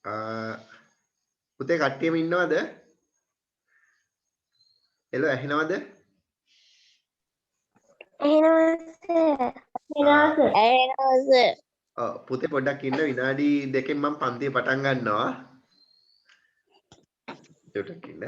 පුතේ කට්ටියම ඉන්නවද? එළව ඇහෙනවද? ඔව් පුතේ පොඩ්ඩක් ඉන්න විනාඩි දෙකෙන් මම පන්තිය පටන් ගන්නවා. චුට්ටක් ඉන්න.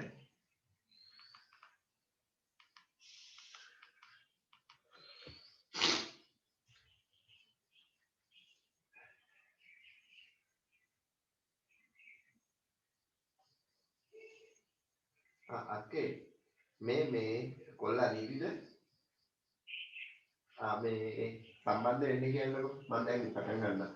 අක්කේ මේ කොල්ලා නීතිද? මේ සම්බන්ධ වෙන්න කියන්නකො මම දැන් පටන් ගන්නවා.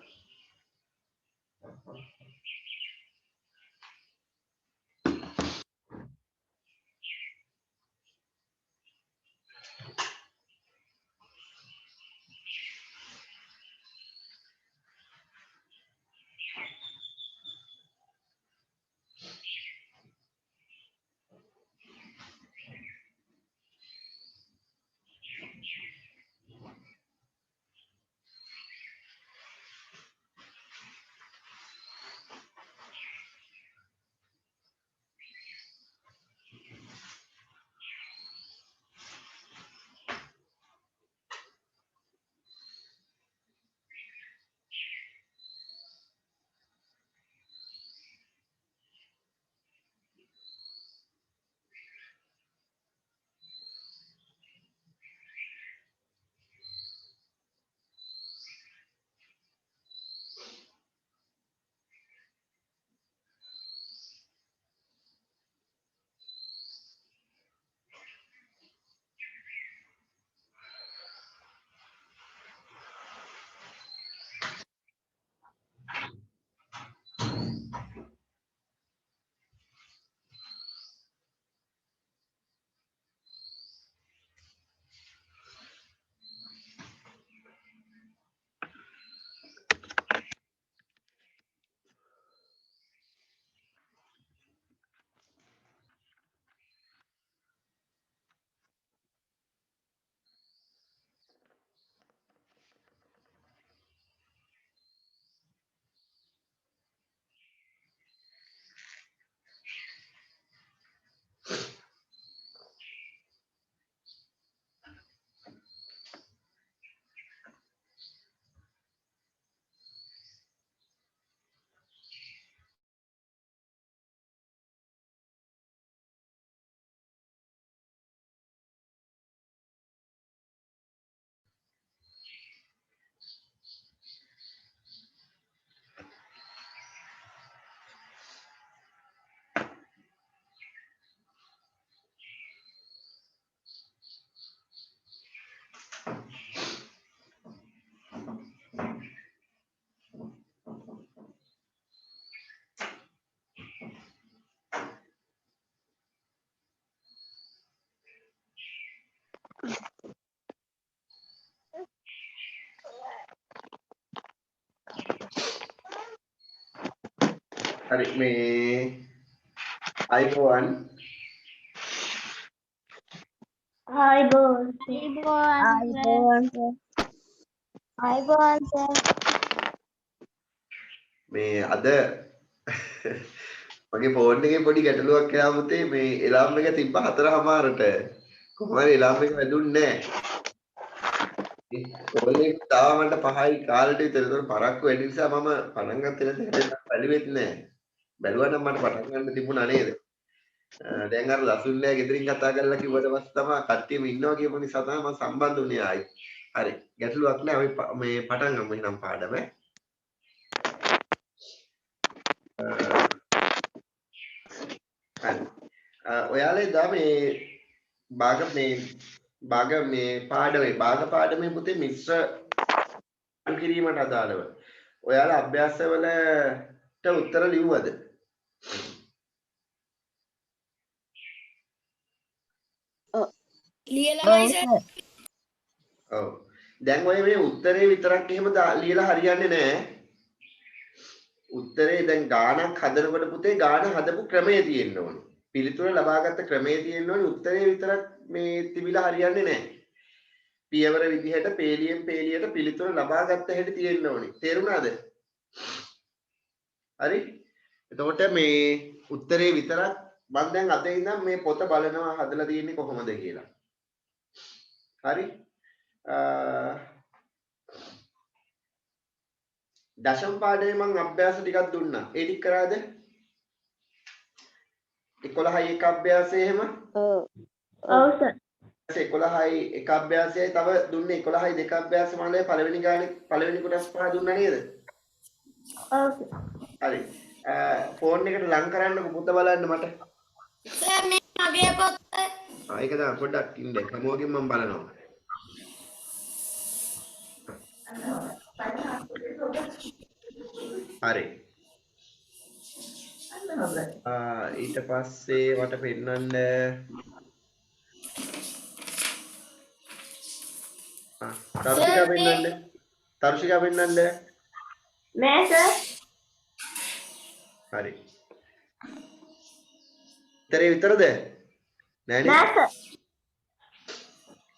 හරි මේ අයිබෝවන් මේ අද මගේ ෆෝන් එකේ පොඩි ගැටලුවක් කියලා පුතේ මේ එලාම් එක තිබ්බ 4:00ට කොහොම හරි එලාම් එක වැදුන්නේ නැහැ. කෝල් එක තාම මට 5යි කාලෙට විතර ඒක පරක්කු වැඩි නිසා මම පටන් ගත්තේ නැත්නම් බැලුවෙත් නැහැ. බැලුවා නම් මට පටන් ගන්න තිබුණා නේද? දැන් අර ලසුල්ලෑ ගෙදරින් කතා කරලා කිව්වට පස්සේ තමයි කට්ටියම ඉන්නවා කියපු නිසා තමයි මම සම්බන්ධ වුණේ ආයි. හරි. ගැටලුවක් නැහැ. අපි මේ පටන් ගමු එහෙනම් පාඩම. හරි. ඔයාලා එදා මේ භාග පාඩමේ පුතේ මිශ්‍ර කිරීමට අදාළව ඔයාලා අභ්‍යාසවලට උත්තර ලිව්වද? ලියලායි සර්. ඔව්. දැන් ඔය මේ උත්තරේ විතරක් එහෙම ලියලා හරියන්නේ නැහැ. උත්තරේ දැන් ගානක් හදනකොට පුතේ ගාන හදපු ක්‍රමය තියෙන්න ඕනේ. පිළිතුර ලබාගත් ක්‍රමය තියෙන්න ඕනේ. උත්තරේ විතරක් මේ තිබිලා හරියන්නේ නැහැ. පියවර විදිහට පේලියෙන් පේලියට පිළිතුර ලබාගත්ත හැටි තියෙන්න ඕනේ. තේරුණාද? හරි? එතකොට මේ උත්තරේ විතරක් මම දැන් අද ඉඳන් මේ පොත බලනවා හදලා තියෙන්නේ කොහොමද කියලා. හරි? දශම පාඩේ මම අභ්‍යාස ටිකක් දුන්නා. ඒ ටික කරාද? 11යි එක අභ්‍යාසය එහෙම? ඔව් සර්. 11යි එක අභ්‍යාසයයි තව දුන්නේ 11යි දෙක අභ්‍යාස මාලාවේ පළවෙනි ගානේ පළවෙනි කොටස් පහ දුන්නා නේද? ඔව් හරි. ෆෝන් එකට ලං කරන්නකො පුත බලන්න මට. සර් මේ මගේ පොත. ඒක තමයි පොඩ්ඩක් ඉන්න. හැමෝගෙම මම බලනවා. හරි. ඊට පස්සේ මට පෙන්නන්න තරුෂිකා පෙන්නන්න. තරුෂිකා පෙන්නන්න. නෑ සර්. හරි. ඉතරේ විතරද? නෑ නෑ නේ.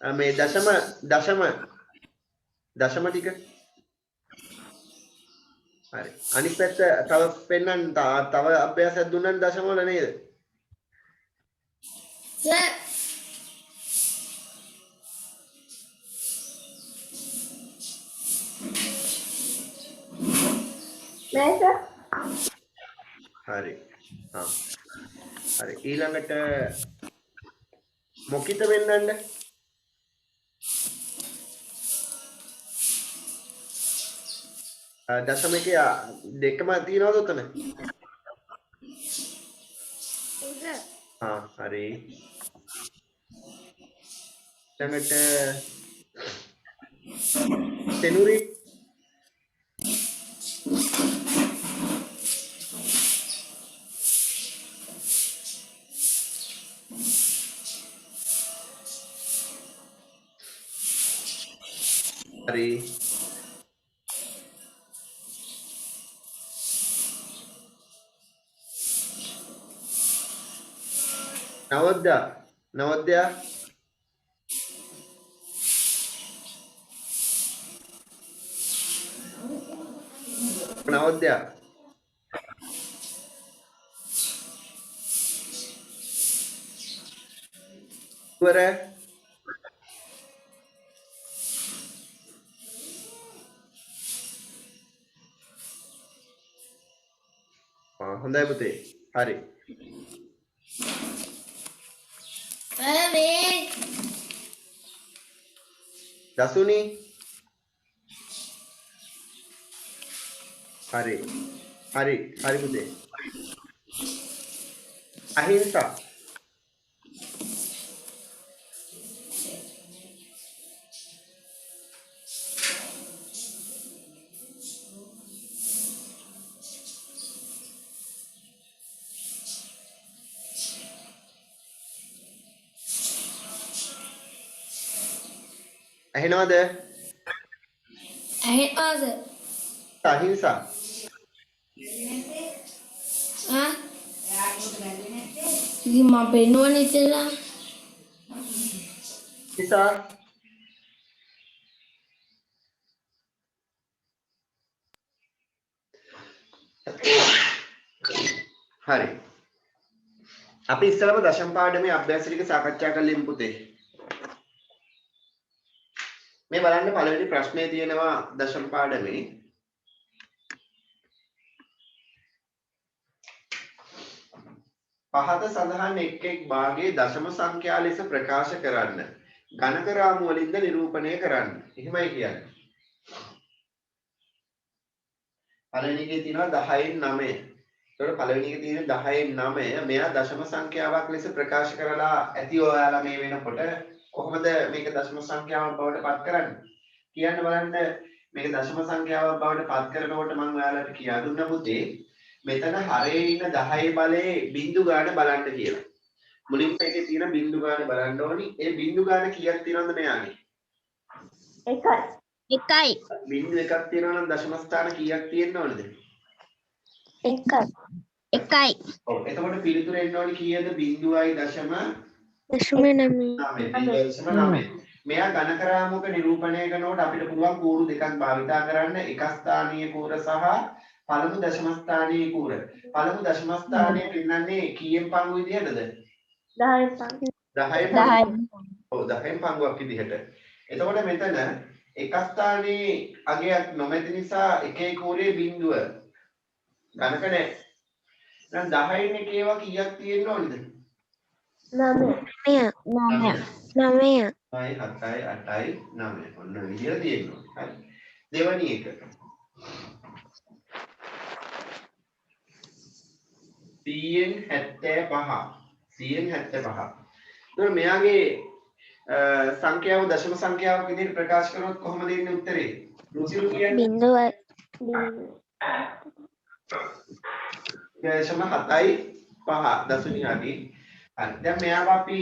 සර්. මේ දශම ටික. හරි. අනිත් පැත්ත තව පෙන්නන්න තව අභ්‍යාසයක් දුන්නා දශම වල නේද? සර් නෑ සර්. හරි. හරි. ඊළඟට මොකිත වෙන්නන්න. දශම එකේ දෙකම තියනවද උතන? හරි. ඊළඟට තෙනුරි හරි. නවෝදය ඉවර. හොඳයි පුතේ. හරි. සර් මේ දසුනි හරි පුතේ. අහිංසා ඇහෙනවද? ඇහෙනවද? අහිංසා ඉතින් මම පෙන්නුවනේ ඉතින්ලා. නිසා හරි. අපි ඉස්සරම දශම පාඩමේ අභ්‍යාස ටික සාකච්ඡා කරලිමු පුතේ. මේ බලන්න පළවෙනි ප්‍රශ්නේ තියෙනවා දශම පාඩමේ. පහත සඳහන් එක් භාගයේ දශම සංඛ්‍යා ලෙස ප්‍රකාශ කරන්න. ගණක රාමු වලින්ද නිරූපණය කරන්න. එහෙමයි කියන්නේ. පළවෙනි එකේ තියෙනවා 10න් 9. ඒතකොට පළවෙනි එකේ තියෙන 10න් 9 මෙයා දශම සංඛ්‍යාවක් ලෙස ප්‍රකාශ කරලා ඇති ඔයාලා මේ වෙනකොට කොහොමද මේක දශම සංඛ්‍යාවක් බවට පත් කරන්නේ? කියන්න බලන්න මේක දශම සංඛ්‍යාවක් බවට පත් කරනකොට මම ඔයාලට කියා දුන්නා පුතේ මෙතන හරේ ඉන්න 10 බලයේ බිංදු ගාන බලන්න කියලා. මුලින්ම එකේ තියෙන බිංදු ගාන බලන්න ඕනි. ඒ බිංදු ගාන කීයක් තියෙනවද මෙයාගේ? 1යි. බිංදු එකක් තියෙනවා නම් දශම ස්ථාන කීයක් තියෙන්න ඕනද? 1යි. ඔව්. එතකොට පිළිතුර එන්න ඕනි කීයද? බිංදුවයි දශම 9. මෙයා ඝනක රාමුවක නිරූපණය කරනකොට අපිට පුළුවන් කූරු දෙකක් භාවිතා කරන්න. එක ස්ථානීය කූර සහ පළමු දශම ස්ථානයේ කූර. පළමු දශම ස්ථානයේ පෙන්නන්නේ කීයෙන් පංගු විදිහටද? 10 පංගු. 10න් 10. ඔව් 10න් පංගුවක් විදිහට. එතකොට මෙතන එක ස්ථානයේ අගයක් නොමැති නිසා එකේ කූරේ බිඳුව ගණක නැහැ. දැන් 10න් එකේවා කීයක් තියෙන්න ඕනද? 9. 9. 9. 7යි 8යි 9. ඔන්න විදියට තියෙනවා. හරි. දෙවැනි එක. Cn 75. Cn 75. එතකොට මෙයාගේ සංඛ්‍යාව දශම සංඛ්‍යාවක් විදිහට ප්‍රකාශ කරනොත් කොහොමද එන්නේ උත්තරේ? රුසිරු කියන්නේ බිඳුවයි. දශම 7යි 5 දශමිකයි. හරි. දැන් මෙයාව අපි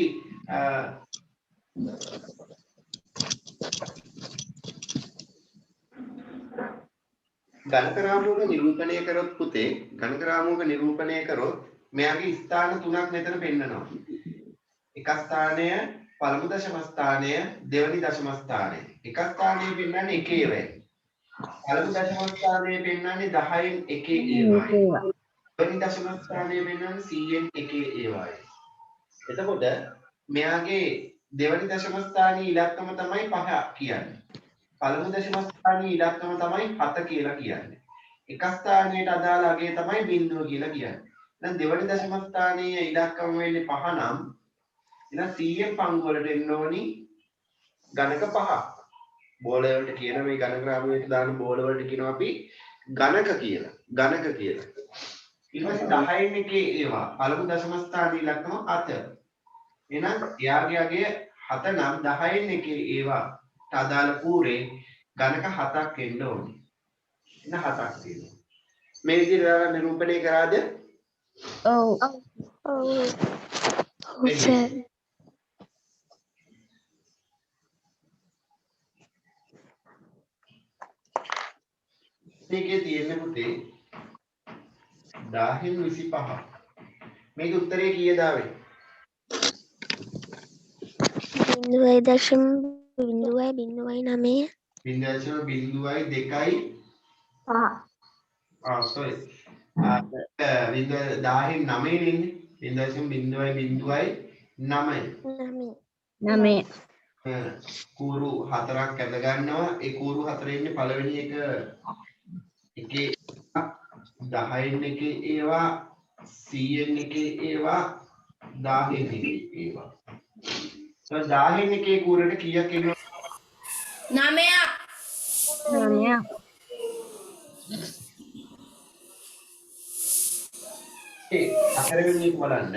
ගණක රාමුවක නිරූපණය කරොත් පුතේ ගණක රාමුවක නිරූපණය කරොත් මෙයාගේ ස්ථාන තුනක් මෙතන පෙන්නනවා. එක ස්ථානය පළමු දශම ස්ථානය දෙවැනි දශම ස්ථානය. එක ස්ථානයේ පෙන්නන්නේ එකේ වේ. පළමු දශම ස්ථානයේ පෙන්නන්නේ 10න් එකේ ඒවායි. දෙවැනි දශම ස්ථානයේ පෙන්නන්නේ 100න් එකේ ඒවායි. එතකොට මෙයාගේ දෙවැනි දශම ස්ථානයේ ඉලක්කම තමයි 5 කියන්නේ. පළමු දශම ස්ථානයේ ඉලක්කම තමයි 7 කියලා කියන්නේ. එක ස්ථානයට අදාළ අගය තමයි බිඳුව කියලා කියන්නේ. දැන් දෙවැනි දශම ස්ථානයේ ඉලක්කම වෙන්නේ 5 නම් එහෙනම් 100න් පංගු වලට එන්න ඕනි ගණක 5ක්. බෝල වලට කියන මේ ගණක රාමුවට දාන බෝල වලට කියනවා අපි ගණක කියලා. ගණක කියලා. ඊට පස්සේ 10න් එකේ ඒවා පළමු දශම ස්ථානයේ ඉලක්කම 7. එහෙනම් එයාගේ අගය 7 නම් 10න් එකේ ඒවා අදාළ කූරේ ගණක 7ක් එන්න ඕනේ. එන 7ක් තියෙනවා. මේ විදිහට නිරූපණය කරාද? ඔව්. සර්. මේකේ තියෙන්නේ පුතේ 10න් 25. මේක උත්තරේ කීයද ආවේ? 0.009. 0.02යි 5. sorry. 10න් 9 ඉන්නේ 0.002යි 9. 9. කූරු 4ක් ඇඳ ගන්නවා. ඒ කූරු 4 ඉන්නේ පළවෙනි එක එකේ 10න් එකේ ඒවා 100න් එකේ ඒවා 1000න් එකේ ඒවා. 10න් එකේ කූරට කීයක් එනවා? 9ක්. 9. ඒ අතරවෙනි එක බලන්න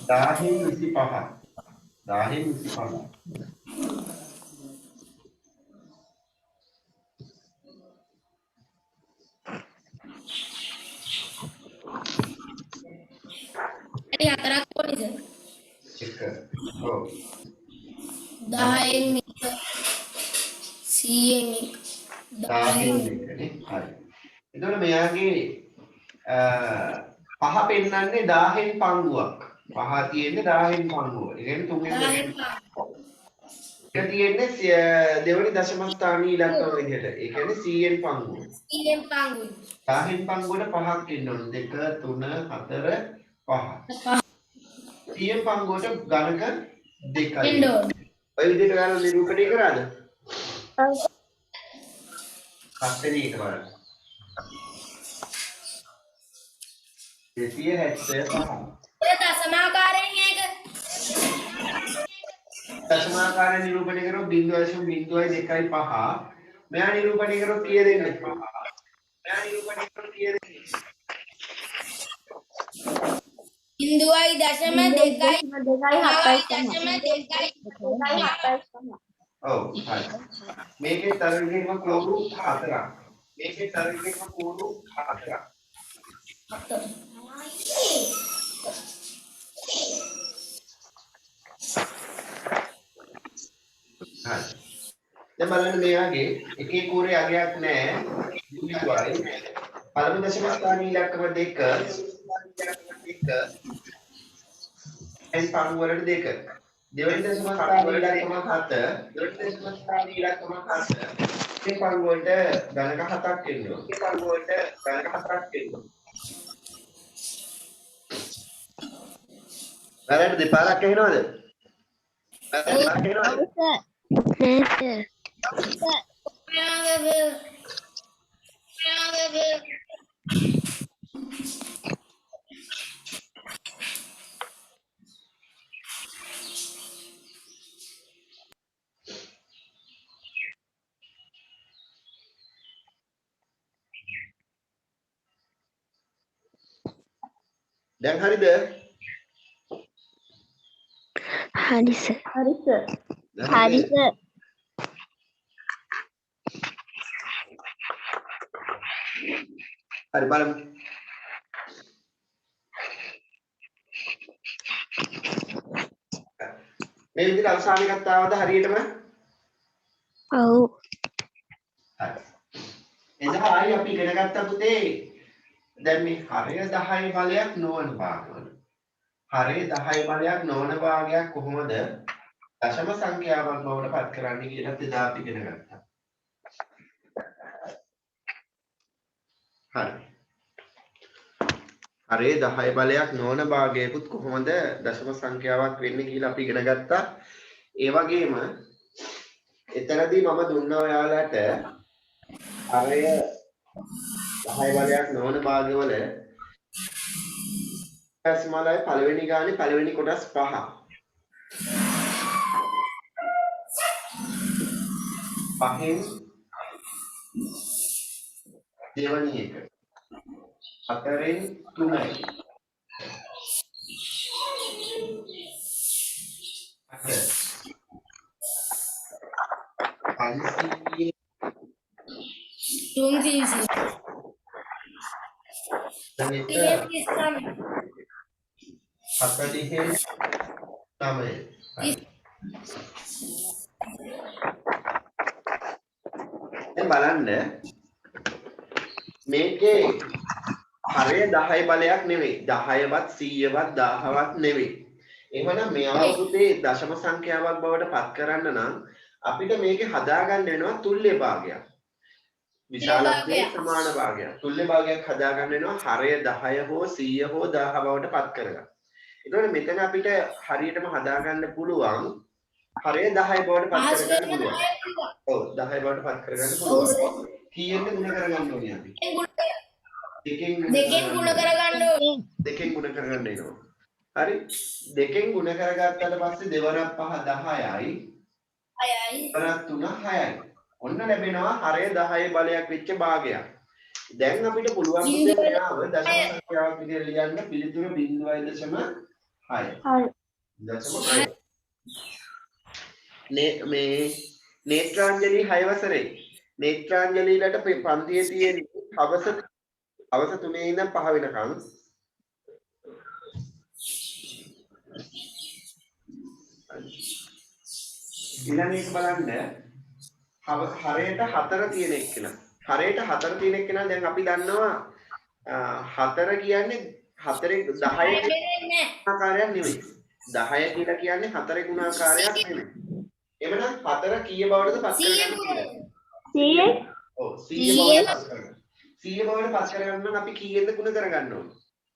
10න් 25. 10න් 25. ඒ හතරක් කොහෙද? එක. ඔව්. 10න් 100න් 10න් එකනේ. හරි. එතකොට මෙයාගේ පහ පෙන්නන්නේ 10න් පංගුවක්. පහ තියෙන්නේ 10න් පංගුව. ඒ කියන්නේ තුන්වෙනි එක තියෙන්නේ දෙවෙනි දශම ස්ථානීය ඉලක්කම විදිහට. ඒ කියන්නේ 100න් පංගුව. 100න් පංගුයි. 10න් පංගුවට පහක් ඉන්න ඕනේ. 2 3 4 5. 100න් පංගුවට ගණක 2යි. එන්න ඕනේ. ඔය විදිහට ගන්න නිරූපණය කරාද? ඔව්. පස්වෙනි එක බලන්න. 275. ඔය දශමාකාරයෙන් ඒක දශමාකාරයෙන් නිරූපණය කරොත් 0.02.5. මෙයා නිරූපණය කරොත් කීයද එන්නේ? මෙයා නිරූපණය කරොත් කීයද එන්නේ? 0.2.7. ඔව් හරි. මේකේ තරගෙම කෝරු 4ක්. මේකේ තරගෙම කෝරු 4ක්. හරි. දැන් බලන්න මෙයාගේ එකේ කෝරේ අගයක් නැහැ. දුවිතුයි. පළමු දශම ස්ථානීය ඉලක්කම 2. එන් පංගු වලට 2. දෙවෙනි දශම ස්ථානීය ඉලක්කම 7. දෙවෙනි දශම ස්ථානීය ඉලක්කම 7. මේ පංගු වලට ධනක 7ක් එනවා. මේ පංගු වලට ධනක 7ක් එනවා. වැරද්ද දෙපාරක් එනවද? දෙපාරක් එනවද? නෑ සර්. දැන් හරිද? හරි සර්. හරි සර්. හරි සර්. හරි බලමු. මේ විදිහට අවසාන එකත් ආවද හරියටම? ඔව්. හරි. එදායි අපි ඉගෙන ගත්ත පුතේ දැන් මේ හරය 10 බලයක් නොවන භාගවල. හරය 10 බලයක් නොවන භාගයක් කොහොමද දශම සංඛ්‍යාවක් බවට පත් කරන්නේ කියලා එදා අපි ඉගෙන ගත්තා. හරි. හරේ 10 බලයක් නොවන භාගයකුත් කොහොමද දශම සංඛ්‍යාවක් වෙන්නේ කියලා අපි ඉගෙන ගත්තා. ඒ වගේම එතනදී මම දුන්නා ඔයාලට හරය 10 බලයක් නොවන භාගවල දශමලයි පළවෙනි ගානේ පළවෙනි කොටස් 5. පහෙන් දෙවැනි එක. හතරෙන් 3යි. පන්සිය तुम किसी දැන් ये එක किसका में 40න් 9යි. දැන් බලන්න මේකේ හරය 10 බලයක් නෙවෙයි 10වත් 100වත් 1000වත් නෙවෙයි. එහෙනම් මෙයා පුතේ දශම සංඛ්‍යාවක් බවට පත් කරන්න නම් අපිට මේකේ හදාගන්න වෙනවා තුල්්‍ය භාගයක්. විශාලත්වයේ සමාන භාගයක්. තුල්්‍ය භාගයක් හදාගන්න වෙනවා හරය 10 හෝ 100 හෝ 1000 බවට පත් කරගන්න. එතකොට මෙතන අපිට හරියටම හදාගන්න පුළුවන් හරය 10 බවට පත් කරගන්න පුළුවන්. ඔව් 10 බවට පත් කරගන්න පුළුවන්. කීයෙන්ද ගුණ කරගන්න ඕනේ අපි? දෙකෙන් गुण कर गंडो දෙකෙන් ගුණ කරගන්න වෙනවා. හරි? දෙකෙන් ගුණ කරගත්තාට පස්සේ දෙවරක් 5 10යි. आई දෙවරක් 3 6යි. ඔන්න ලැබෙනවා හරය 10 බලයක් වෙච්ච භාගයක්. දැන් අපිට පුළුවන් පුතේ මෙයාව දශම සංඛ්‍යාවක් විදිහට ලියන්න පිළිතුර 0.6. හරි. දශම 6. මේ නේත්‍රාංජලි 6 වසරේ නේත්‍රාංජලිලට පන්තියේ තියෙන හවස 3 ඉඳන් 5 වෙනකම් ඊළඟ එක බලන්න හරයට 4 තියෙන එක්කෙනා. හරයට 4 තියෙන එක්කෙනා දැන් අපි දන්නවා 4 කියන්නේ 4 10 ආකාරයක් නෙවෙයි. 10 කියලා කියන්නේ 4 ගුණාකාරයක් නෙවෙයි. එවනම් 4 කීය බවටද පත් කරගන්න කියලා. 100 ඔව් 100 බවට පත් කරගන්න. 100 බවට පත් කරගන්න නම් අපි කීයෙන්ද ගුණ කරගන්න ඕනේ?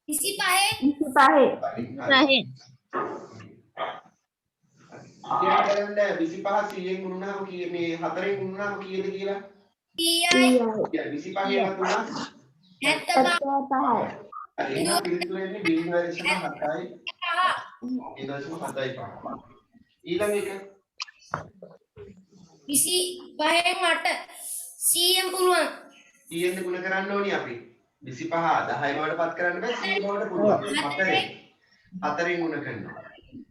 इसी पाए 25 කියන්න 25 100ෙන් ගුණුනහම කී මේ 4ෙන් ගුණුනහම කීයද කියලා? किया 25 ඒවා තුනක් है तबा 75 එහෙනම් පිළිතුර එන්නේ 0.7යි 0.75. ඊළඟ එක इसी पाए मट सीएम पुलवान කීයෙන්ද ගුණ කරන්න ඕනේ අපි? 25 10 බවට පත් කරන්න බෑ 100 බවට පුළුවන්. 4ෙන් ගුණ කරනවා.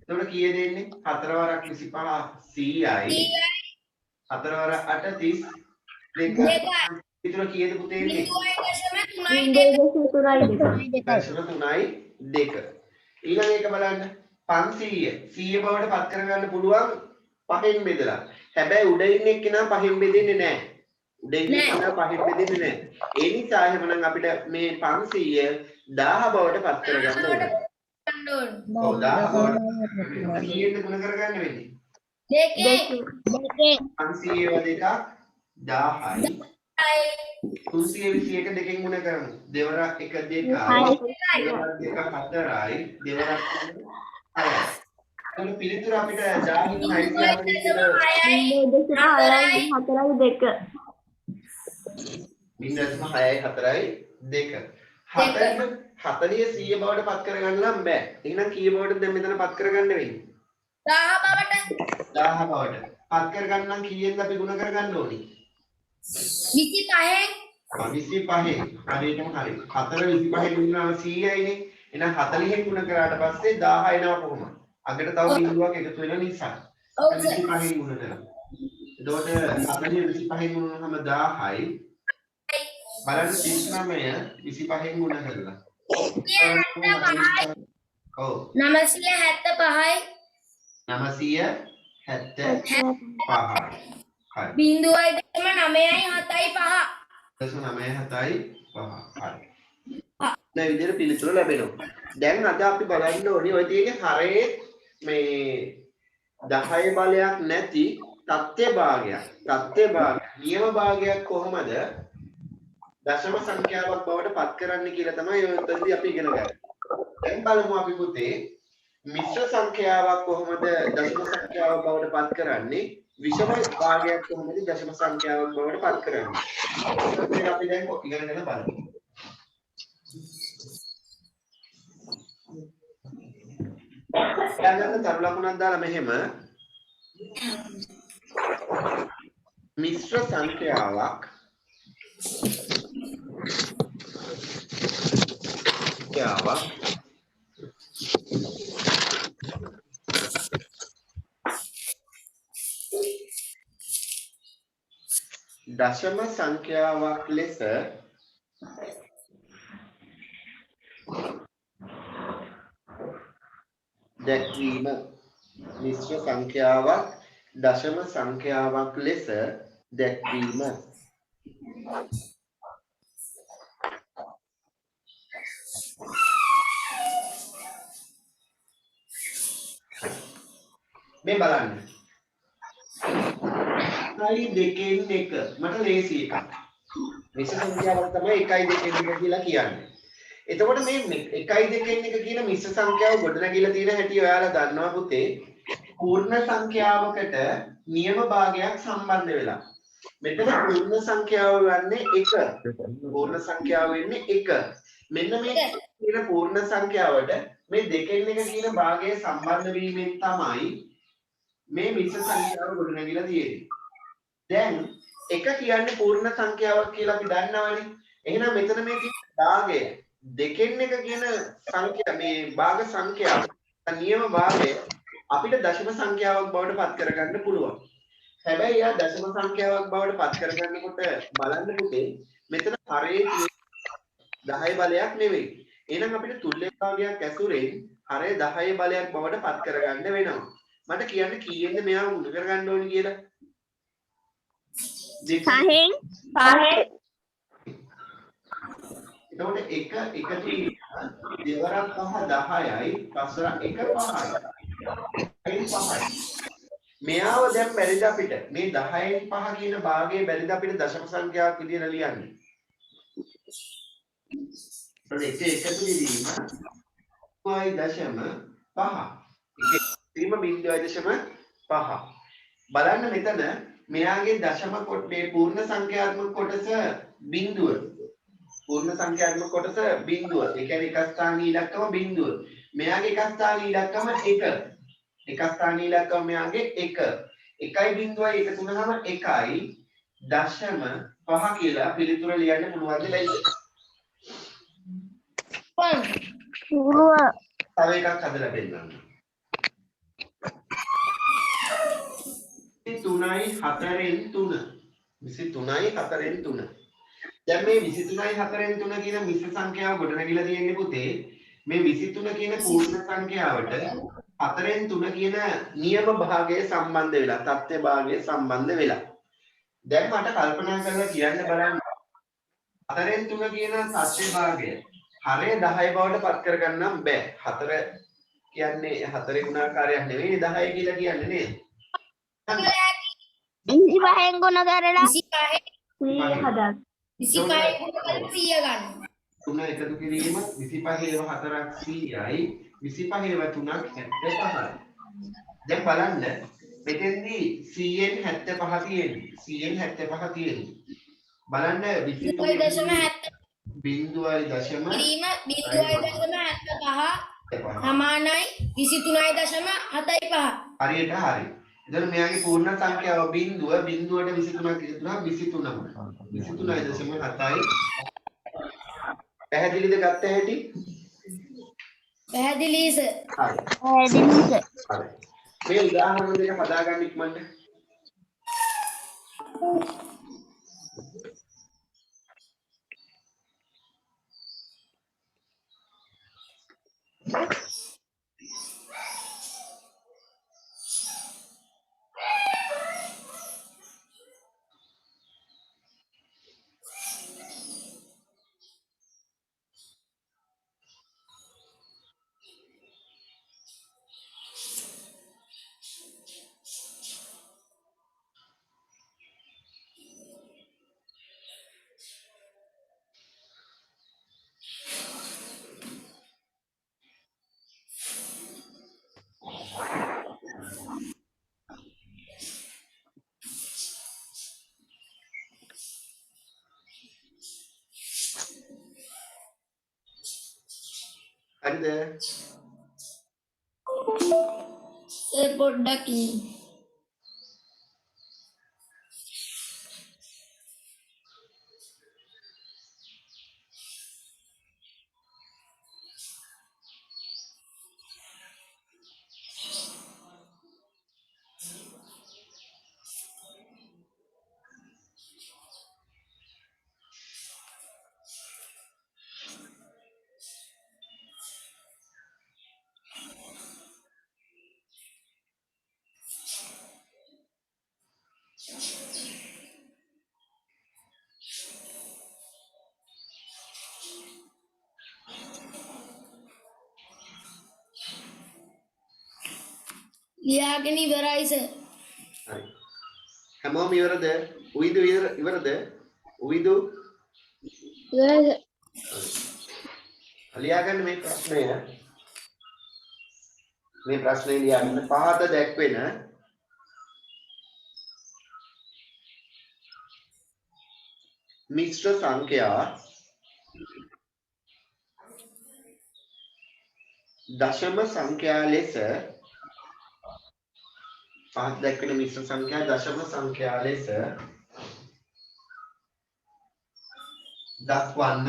එතකොට කීයද එන්නේ? 4 වරක් 25 100යි. 4 වරක් 8 32. පිටුර කීයද පුතේ එන්නේ? දශම 3යි 2. ඊළඟ එක බලන්න 500 100 බවට පත් කරගන්න පුළුවන් 5න් බෙදලා. හැබැයි උඩ ඉන්න එක්කෙනා 5න් බෙදෙන්නේ නැහැ. උඩ ඉන්න එක්කෙනා 5න් බෙදෙන්නේ නැහැ. ඒ නිසා එහෙමනම් අපිට මේ 500 1000 බවට පත් කරගන්න ඕනේ. ඔව් 1000 බවට කීයද ගුණ කරගන්න වෙන්නේ? देखे 500 දෙකක් 10යි 321 දෙකෙන් ගුණ කරමු. දෙවරක් 1 2යි. දෙවරක් 2 4යි. දෙවරක් 3 6යි. එතකොට පිළිතුර අපිට 10න් 40 100 බවට පත් කරගන්න නම් බෑ. එහෙනම් කීය බවටද දැන් මෙතන පත් කරගන්න වෙන්නේ? 10 බවට 1000 බවට. පත් කරගන්න නම් කීයෙන්ද අපි ගුණ කරගන්න ඕනේ? 25න් 25න්. හරියටම හරි. 4 25න් ගුණනවා 100යිනේ. එහෙනම් 40න් ගුණ කරාට පස්සේ 1000 එනවා කොහොමද? අගට තව බිඳුවක් එකතු වෙන නිසා. ඔව් 25න් ගුණ කරලා. එතකොට 40 25න් ගුණ වුණාම 1000යි. බලන්න 39 25න් ගුණ කරලා. ඔව් 975යි 975යි. හරි. බිඳුවයි දෙකම 9යි 7යි 5. 975යි 5. හරි. දැන් විදිහට පිළිතුර ලැබෙනවා. දැන් අද අපි බලන්න ඕනේ ඔය තියෙන හරේ මේ 10 බලයක් නැති තත්ත්ව භාගයක්. තත්ත්ව භාගය නියම භාගයක් කොහොමද දශම සංඛ්‍යාවක් බවට පත් කරන්නේ කියලා තමයි ඔය උත්තරදී අපි ඉගෙන ගන්නේ. දැන් බලමු අපි පුතේ මිශ්‍ර සංඛ්‍යාවක් කොහොමද දශම සංඛ්‍යාවක් බවට පත් කරන්නේ? විෂම භාගයක් කොහොමද දශම සංඛ්‍යාවක් බවට පත් කරන්නේ? ඒක අපි දැන් ඉගෙනගෙන බලමු. ඊළඟට තරු ලකුණක් දාලා මෙහෙම මිශ්‍ර සංඛ්‍යාවක් දශම සංඛ්‍යාවක් ලෙස දැක්වීම මිශ්‍ර සංඛ්‍යාවක් දශම සංඛ්‍යාවක් ලෙස දැක්වීම මේ බලන්න 1 2 1 මට ලේසි එකක් මිශ්‍ර සංඛ්‍යාවක් තමයි 1 2 1 කියලා කියන්නේ. එතකොට මේ 1 2 1 කියන මිශ්‍ර සංඛ්‍යාව ගොඩනැගිලා තියෙන හැටි ඔයාලා දන්නවා පුතේ. පූර්ණ සංඛ්‍යාවකට නියම භාගයක් සම්බන්ධ වෙලා. මෙතන පූර්ණ සංඛ්‍යාව වෙන්නේ 1. පූර්ණ සංඛ්‍යාව වෙන්නේ 1. මෙන්න මේ කියන පූර්ණ සංඛ්‍යාවට මේ 2 1 කියන භාගය සම්බන්ධ වීමෙන් තමයි මේ මිශ්‍ර සංඛ්‍යාව ගොඩනැගිලා තියෙන්නේ. දැන් 1 කියන්නේ පූර්ණ සංඛ්‍යාවක් කියලා අපි දන්නවනේ. එහෙනම් මෙතන මේ තියෙන භාගය 2 1 කියන සංඛ්‍යා මේ භාග සංඛ්‍යාව නියම භාගය අපිට දශම සංඛ්‍යාවක් බවට පත් කරගන්න පුළුවන්. හැබැයි යා දශම සංඛ්‍යාවක් බවට පත් කරගන්නකොට බලන්න පුතේ මෙතන හරේ 10 බලයක් නෙවෙයි. එහෙනම් අපිට තුල්‍ය භාගයක් ඇසුරෙන් හරේ 10 බලයක් බවට පත් කරගන්න වෙනවා. මට කියන්න කීයෙන්ද මෙයාව මුල කරගන්න ඕනේ කියලා? 5න් 5න් එතකොට 1 1 දෙවරක් 5 10යි පස්වර 1 5යි. 5යි. මෙයාව දැන් බැරිද අපිට මේ 10න් 5 කියන භාගයේ බැරිද අපිට දශම සංඛ්‍යාවක් විදියට ලියන්න? ඒක එකතු කිරීම 0.5. ඒකේ බිඳුවයි දශම 5. බලන්න මෙතන මෙයාගේ දශම කොටේ පූර්ණ සංඛ්‍යාත්මක කොටස බිඳුව. පූර්ණ සංඛ්‍යාත්මක කොටස බිඳුව. ඒ කියන්නේ එක ස්ථානීය ඉලක්කම බිඳුව. මෙයාගේ එක ස්ථානීය ඉලක්කම 1. එක ස්ථානීය ඉලක්කම මෙයාගේ 1. 1.0 එකතු වුණාම 1යි දශම 5 කියලා පිළිතුර ලියන්න පුළුවන්ද නැද්ද? තව එකක් හදලා පෙන්නන්න. 23යි 4න් 3. 23යි 4න් 3. දැන් මේ 23යි 4න් 3 කියන මිශ්‍ර සංඛ්‍යාව ගොඩනැගිලා තියෙන්නේ පුතේ මේ 23 කියන පූර්ණ සංඛ්‍යාවට 4න් 3 කියන නියම භාගය සම්බන්ධ වෙලා තත්ත්ව භාගය සම්බන්ධ වෙලා. දැන් මට කල්පනා කරලා කියන්න බලන්න 4න් 3 කියන තත්ත්ව භාගය හරය 10 බවට පත් කරගන්නම් බෑ. 4 කියන්නේ 4 ගුණාකාරයක් නෙවෙයි 10 කියලා කියන්නේ නේද? ඉසි පහෙන් ගුණ කරලා 25 හදක්. 25 ගුණ කරලා 100 ගන්න. 3 එකතු කිරීම 25 ඒව 4ක් 100යි 25 ඒව 3ක් 75යි. දැන් බලන්න මෙතෙන්දී 100න් 75 තියෙන්නේ 100න් 75 තියෙන්නේ බලන්න 0.70 බිංදුවයි දශම කිරීම 0.75 සමානයි 23.75. හරියට හරි. එතකොට මෙයාගේ පූර්ණ සංඛ්‍යාව බිංදුව බිංදුවට 23ක් එකතු කරා 23ම 23.7යි. පැහැදිලිද ගත්ත හැටි? පැහැදිලි සර්. හරි. පැහැදිලිද? හරි. මේ උදාහරණ දෙක හදාගන්න ඉක්මනට. හරිද? ඒ පොඩ්ඩක් ඉන්න. ලියාගෙන ඉවරයි සර්. හරි. හැමෝම ඉවරද? උයිදු ඉවරද? උයිදු ලියාගන්න මේ ප්‍රශ්නය. මේ ප්‍රශ්නේ ලියාගන්න පහත දැක්වෙන මිශ්‍ර සංඛ්‍යා දශම සංඛ්‍යා ලෙස පහත දැක්වෙන මිශ්‍ර සංඛ්‍යා දශම සංඛ්‍යා ලෙස දක්වන්න.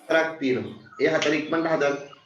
හතරක් තියෙනවා. ඒ හතර ඉක්මනට හදන්න.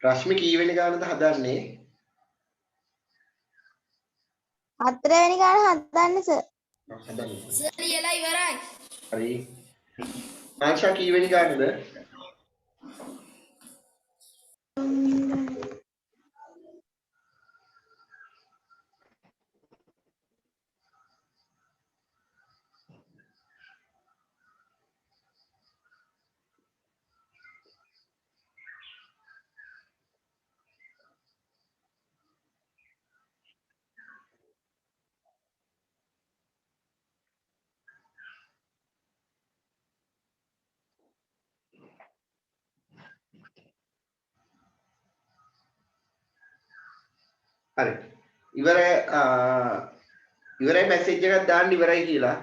රශ්මි කීවෙනි ගානද හදන්නේ? 4 වෙනි ගාන හදන්නේ සර්. හදන්නේ. සර් ලියලා ඉවරයි. හරි. ආශා කීවෙනි ගානද? හරි. ඉවරයි මැසේජ් එකක් දාන්න ඉවරයි කියලා.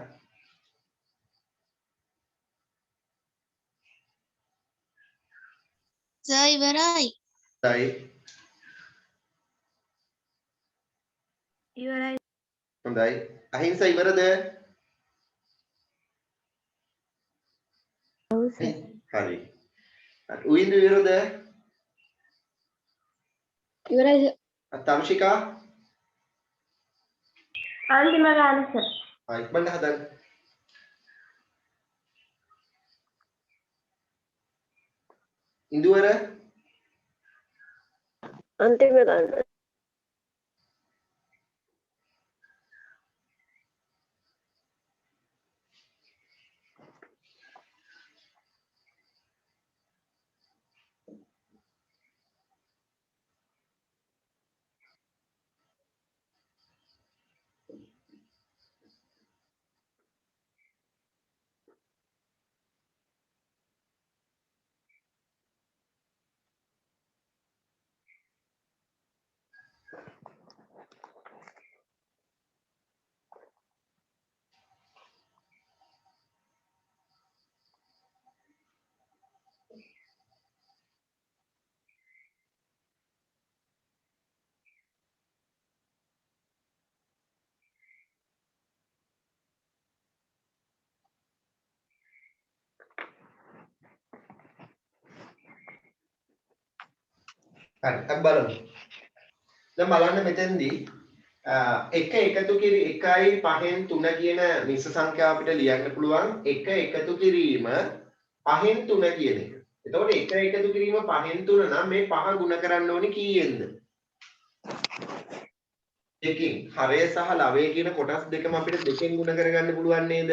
සර් ඉවරයි. හරි. ඉවරයි. හොඳයි. අහිංස ඉවරද? ඔව් සර්. හරි. උයින්ද ඉවරද? ඉවරයි සර්. තම්ෂිකා අන්තිම ගාන සර්. ඉක්මනට හදන්න. ඉන්දුවර අන්තිම ගාන. හරි අපි බලමු. දැන් බලන්න මෙතෙන්දී එක එකතු කිරි 1යි 5න් 3 කියන මිශ්‍ර සංඛ්‍යාව අපිට ලියන්න පුළුවන් එක එකතු කිරීම 5න් 3 කියන එක. එතකොට එක එකතු කිරීම 5න් 3 නම් මේ 5 ගුණ කරන්න ඕනේ කීයෙන්ද? දෙකෙන්. හරය සහ ලවය කියන කොටස් දෙකම අපිට දෙකෙන් ගුණ කරගන්න පුළුවන් නේද?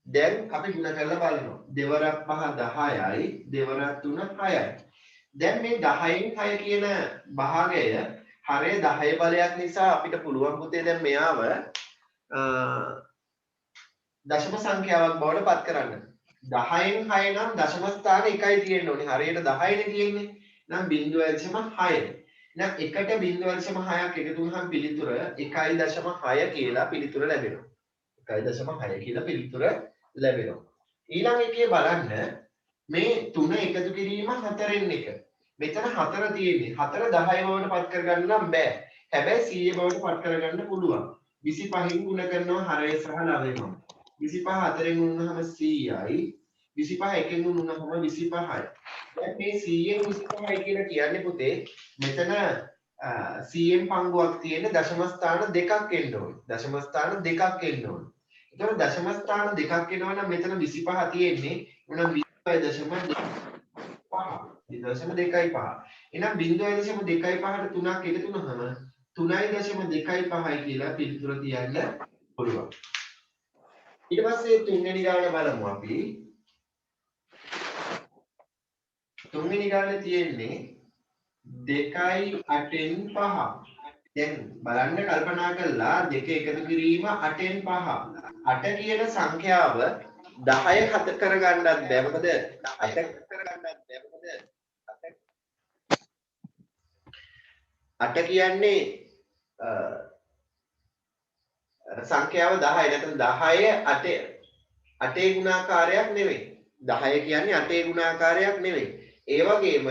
දැන් අපි ගුණ කරලා බලනවා. දෙවරක් 5 10යි, දෙවරක් 3 6යි. දැන් මේ 10න් 6 කියන භාගය හරය 10 බලයක් නිසා අපිට පුළුවන් පුතේ දැන් මෙයාව දශම සංඛ්‍යාවක් බවට පත් කරන්න. 10න් 6 නම් දශම ස්ථාන 1යි තියෙන්න ඕනේ. හරියට 10යිනේ තියෙන්නේ. නම් 0.6. නම් 1ට 0.6ක් එකතු වුනහම පිළිතුර 1.6 කියලා පිළිතුර ලැබෙනවා. 1.6 කියලා පිළිතුර ලැබෙනවා. ඊළඟ එකේ බලන්න මේ 3 එකතු කිරීම 4න් 1. මෙතන 4 තියෙන්නේ. 4 10 බවට පත් කරගන්න නම් බෑ. හැබැයි 100 බවට පත් කරගන්න පුළුවන්. 25න් ගුණ කරනවා හරය සහ ලවයම. 25 4න් ගුණනහම 100යි. 25 එකෙන් ගුණනහම 25යි. දැන් මේ 100න් 25යි කියලා කියන්නේ පුතේ මෙතන 100න් පංගුවක් තියෙන දශම ස්ථාන දෙකක් එන්න ඕනේ. දශම ස්ථාන දෙකක් එන්න ඕනේ. ඒතකොට දශම ස්ථාන දෙකක් එනවා නම් මෙතන 25 තියෙන්නේ. උනම් 20.25 0.25. එහෙනම් 0.25ට 3ක් එකතු වුනහම 3.25යි කියලා පිළිතුර තියන්න පුළුවන්. ඊට පස්සේ තුන්වෙනි ගාන බලමු අපි. තුන්වෙනි ගානේ තියෙන්නේ 2.8න් 5. දැන් බලන්න කල්පනා කළා දෙක එකතු කිරීම 8න් 5. 8 කියන සංඛ්‍යාව 10 හත කරගන්නත් බෑ. මොකද 8 කියන්නේ සංඛ්‍යාව 10යි. නැත්නම් 10 8 ගුණාකාරයක් නෙවෙයි. 10 කියන්නේ 8 ගුණාකාරයක් නෙවෙයි. ඒ වගේම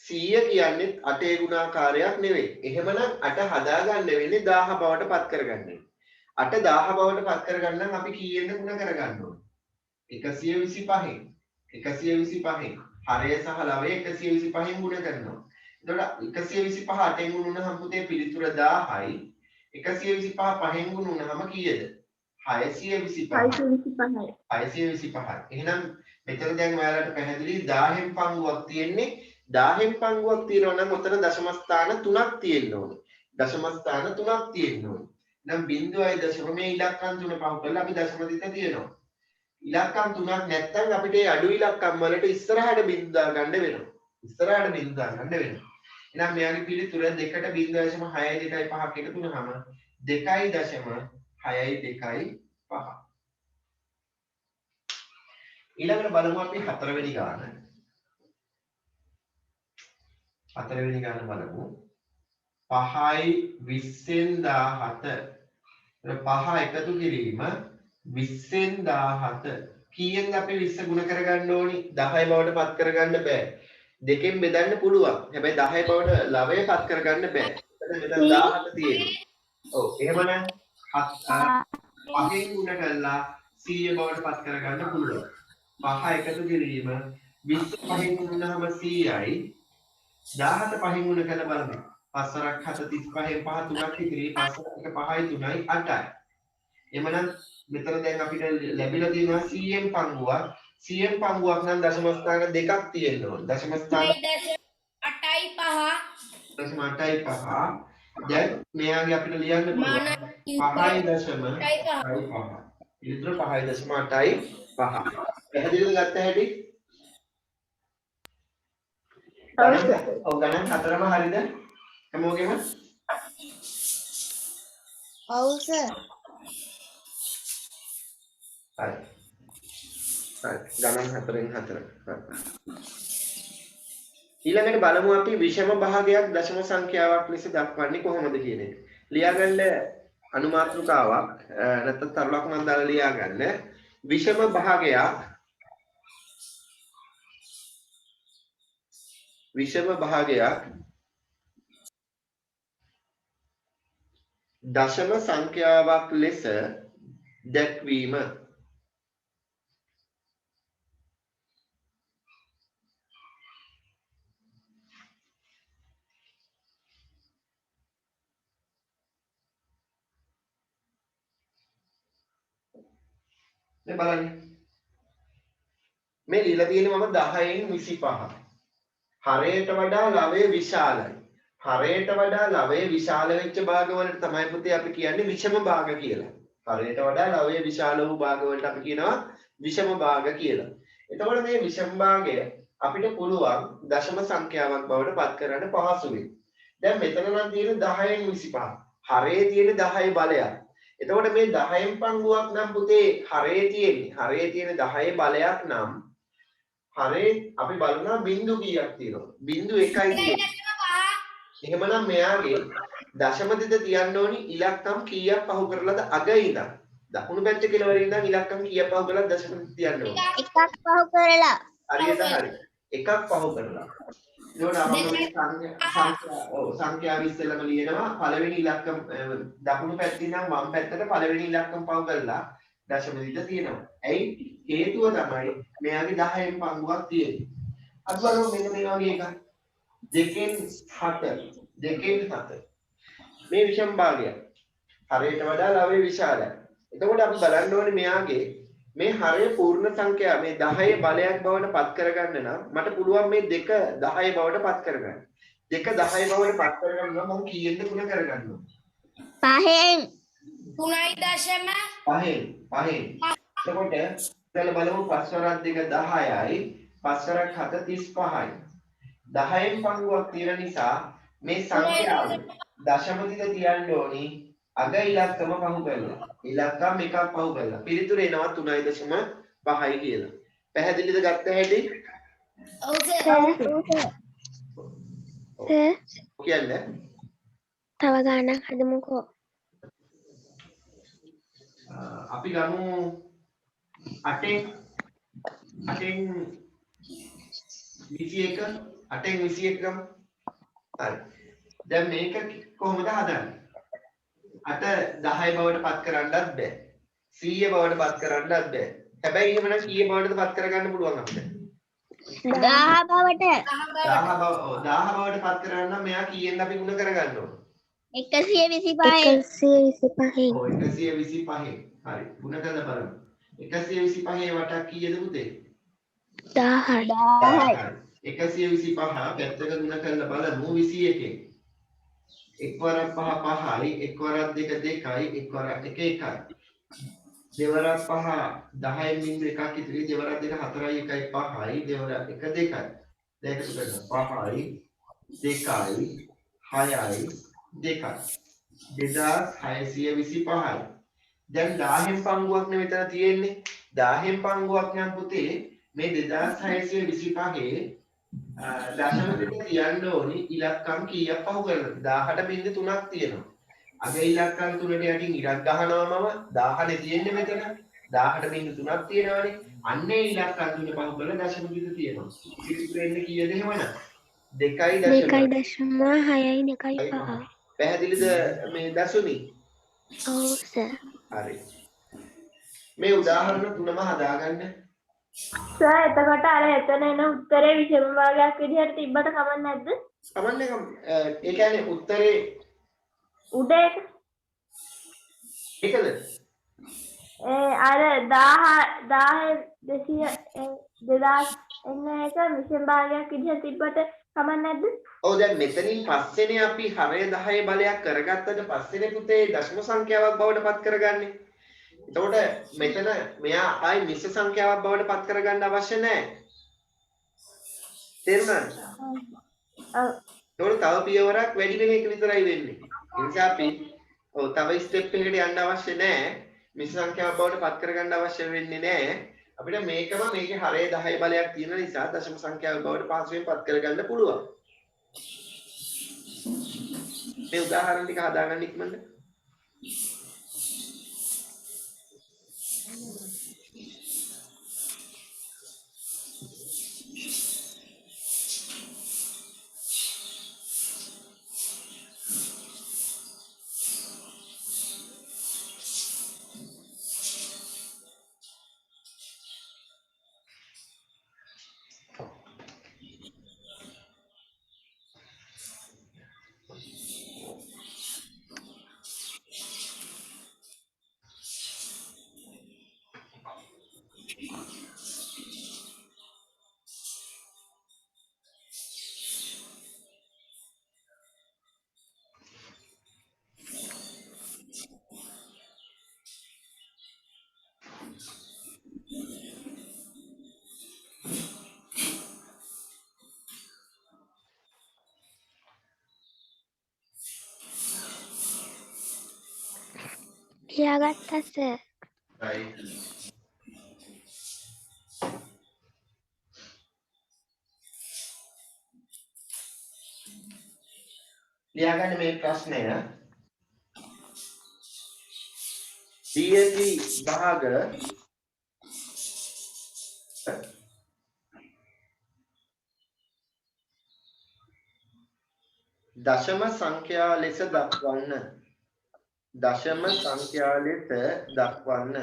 100 කියන්නේ 8 ගුණාකාරයක් නෙවෙයි. එහෙමනම් 8 හදාගන්න වෙන්නේ 1000 බවට පත් කරගන්න. 8 1000 බවට පත් කරගන්න නම් අපි කීයෙන්ද ගුණ කරගන්න ඕනේ? 125න්. 125න්. හරය සහ ලවය 125න් ගුණ කරනවා. එතකොට 125 8න් ගුණ වුණාම පුතේ පිළිතුර 1000යි. 125 5න් ගුණ වුණාම කීයද? 625. 625. එහෙනම් මෙතන දැන් ඔයාලට පැහැදිලි 1000න් පංගුවක් තියෙන්නේ. 1000න් පංගුවක් තියෙනවා නම් උතන දශම ස්ථාන 3ක් තියෙන්න ඕනේ. දශම ස්ථාන 3ක් තියෙන්න ඕනේ. නම් 0.0 මේ ඉලක්කම් 3 පහු කරලා අපි දශම දිට තියෙනවා. ඉලක්කම් 3ක් නැත්නම් අපිට ඒ අඩු ඉලක්කම් වලට ඉස්සරහට බිංදු දා ගන්න වෙනවා. ඉස්සරහට බිංදු දා ගන්න වෙනවා. එහෙනම් මෙයාගේ පිළිතුර 2ට 0.6225 එකතු වුනහම 2.625. ඊළඟට බලමු අපි හතරවෙනි ගාන. හතරවෙනි ගාන බලමු. 5යි 20න් 17. 5 එකතු කිරීම 20න් 17. කීයෙන් අපි 20 ගුණ කරගන්න ඕනි? 10 බවට පත් කරගන්න බෑ. දෙකෙන් බෙදන්න පුළුවන්. හැබැයි 10 බවට ලවය පත් කරගන්න බෑ. එතන මෙතන 17 තියෙනවා. ඔව් එහෙමනම් 5න් ගුණ කරලා 100 බවට පත් කරගන්න පුළුවන්. 5 එකතු කිරීම 20 5න් ගුණනහම 100යි. 17 5න් ගුණ කරලා බලමු. 5 වරක් 7 35න් 5 3ක් ඉතිරි 5 1 5යි 3යි 8යි. එhmenan මෙතන දැන් අපිට ලැබිලා තියෙනවා 100න් පංගුවක්. 100න් පංගුවක් නම් දශම ස්ථාන දෙකක් තියෙන්න ඕන. දශම ස්ථාන 8.5. දැන් මෙයාගේ අපිට ලියන්න පුළුවන් 5.5. ඉතින් 5.8. පැහැදිලිව ගත්ත හැටි? ඔව් ගණන් හතරම හරියද? හැමෝගෙම? ඔව් සර්. හරි. ගණන් 4න් 4. ඊළඟට බලමු අපි විෂම භාගයක් දශම සංඛ්‍යාවක් ලෙස දක්වන්නේ කොහොමද කියන එක. ලියාගන්න අනුමාත්‍රිකාවක් නැත්නම් තරලක් මන් දාලා ලියාගන්න. විෂම භාගයක් දශම සංඛ්‍යාවක් ලෙස දැක්වීම. මේ බලන්න. මේ ලියලා තියෙන්නේ මම 10න් 25. හරයට වඩා ලවය විශාලයි. හරයට වඩා ලවය විශාල වෙච්ච භාගවලට තමයි පුතේ අපි කියන්නේ විෂම භාග කියලා. හරයට වඩා ලවය විශාල වූ භාගවලට අපි කියනවා විෂම භාග කියලා. එතකොට මේ විෂම භාගය අපිට පුළුවන් දශම සංඛ්‍යාවක් බවට පත් කරන්න පහසුයි. දැන් මෙතන නම් තියෙන 10න් 25. හරේ තියෙන 10 බලයක්. එතකොට මේ 10න් පංගුවක් නම් පුතේ හරේ තියෙන 10 බලයක් නම් හරේ අපි බලනවා බිංදු කීයක් තියෙනවද? බිංදු 1යි තියෙන්නේ. එහෙමනම් මෙයාගේ දශම දිට තියන්න ඕනි ඉලක්කම් කීයක් පහු කරලාද අග ඉඳන් දකුණු පැත්ත කෙළවර ඉඳන් ඉලක්කම් කීයක් පහු කරලාද දශම දිට තියන්න ඕනි? එකක් පහු කරලා. හරියට හරි. එකක් පහු කරලා. ඒකට අපේ සංඛ්‍යාව ඉස්සෙල්ලම ලියනවා පළවෙනි ඉලක්කම් දකුණු පැත්තේ ඉඳන් වම් පැත්තට පළවෙනි ඉලක්කම් පහු කරලා දශම දිට තියෙනවා. ඇයි? හේතුව තමයි මෙයාගේ 10න් පංගුවක් තියෙන්නේ. අද බලමු මෙන්න මේ වගේ එකක්. 2න් 7 මේ විෂම භාගය හරයට වඩා ලවය විශාලයි. එතකොට අපි බලන්න ඕනේ මෙයාගේ මේ හරය පූර්ණ සංඛ්‍යාව මේ 10 බලයක් බවට පත් කරගන්න නම් මට පුළුවන් මේ 2 10 බවට පත් කරගන්න. 2 10 බවට පත් කරගන්න නම් මම කීයෙන්ද ගුණ කරගන්න ඕනේ? 5න් 3.5. එතකොට ඉතල බලමු 5 වරක් 2 10යි 5 වරක් 7 35යි. 10න් පංගුවක් තියෙන නිසා මේ සංඛ්‍යාව දශම දිට තියන්න ඕනි අග ඉලක්කම පහු කරලා. ඉලක්කම් එකක් පහු කරලා. පිළිතුර එනවා 3.5යි කියලා. පැහැදිලිද ගත්ත හැටි? ඔව් සර්. කියන්නේ තව ගානක් හදමුකෝ. අපි ගමු 8න් 21 ගමු. හරි. දැන් මේක කොහොමද හදන්නේ? 8 10 බවට පත් කරන්නත් බෑ. 100 බවට පත් කරන්නත් බෑ. හැබැයි එහෙමනම් කීය බවටද පත් කරගන්න පුළුවන් අපිට? 10 බවට 10 බවට පත් කරගන්න නම් මෙයා කීයෙන්ද අපි ගුණ කරගන්න ඕන? 125න් 125න්. ඔව් 125. හරි. ගුණ කරලා බලමු. 125 වටක් කීයද පුතේ? 1000යි. 1000යි. 125 පැත්තක ගුණ කරලා බලමු 21. එක් වරක් 5 5යි, එක් වරක් 2 2යි, එක් වරක් 1 1යි. දෙවරක් 5 10න් බිංදු එකක් ඉතිරි, දෙවරක් 2 4යි 1යි 5යි, දෙවරක් 1 2යි. දැන් එකතු කරනවා 5යි 2යි 6යි 2යි. 2625යි. දැන් 1000න් පංගුවක් නේ මෙතන තියෙන්නේ. 1000න් පංගුවක් නම් පුතේ මේ 2625 දශම දෙක තියන්න ඕනි ඉලක්කම් කීයක් පහු කරනද? 18.3ක් තියෙනවා. අග ඉලක්කම් තුනට යටින් ඉලක්ක ගහනවා මම 1000නේ තියෙන්නේ මෙතන. 18.3ක් තියෙනවානේ. අන්නේ ඉලක්කම් තුන පහු කරලා දශම දෙක තියෙනවා. ඉතින් වෙන්නේ කීයද එහෙමනම්? 2.6යි 2.5. පැහැදිලිද මේ දසුනි? ඔව් සර්. හරි. මේ උදාහරණ තුනම හදාගන්න. සර් එතකොට අර එතන එන උත්තරේ විෂම භාගයක් විදිහට තිබ්බට කමක් නැද්ද? කමන්නේ ඒ කියන්නේ උත්තරේ උඩ එක එකද? අර 1000 200 2000 එන්න එක විෂම භාගයක් විදිහට තිබ්බට කමක් නැද්ද? ඔව් දැන් මෙතනින් පස්සේනේ අපි හරය 10 බලයක් කරගත්තට පස්සේනේ පුතේ දශම සංඛ්‍යාවක් බවට පත් කරගන්නේ. එතකොට මෙතන මෙයා ආයි මිශ්‍ර සංඛ්‍යාවක් බවට පත් කරගන්න අවශ්‍ය නැහැ. තේරුණාද? ඔව්. ඒතකොට තව පියවරක් වැඩි වෙන එක විතරයි වෙන්නේ. ඒ නිසා අපි ඔව් තව ස්ටෙප් එකකට යන්න අවශ්‍ය නැහැ. මිශ්‍ර සංඛ්‍යාවක් බවට පත් කරගන්න අවශ්‍ය වෙන්නේ නැහැ. අපිට මේකම මේකේ හරය 10 බලයක් තියෙන නිසා දශම සංඛ්‍යාවක් බවට පහසුවෙන් පත් කරගන්න පුළුවන්. මේ උදාහරණ ටික හදාගන්න ඉක්මනට. ලියාගත්තා සර්. right. ලියාගන්න මේ ප්‍රශ්නය DSE භාග දශම සංඛ්‍යා ලෙස දක්වන්න. දශම සංඛ්‍යා ලෙස දක්වන්න.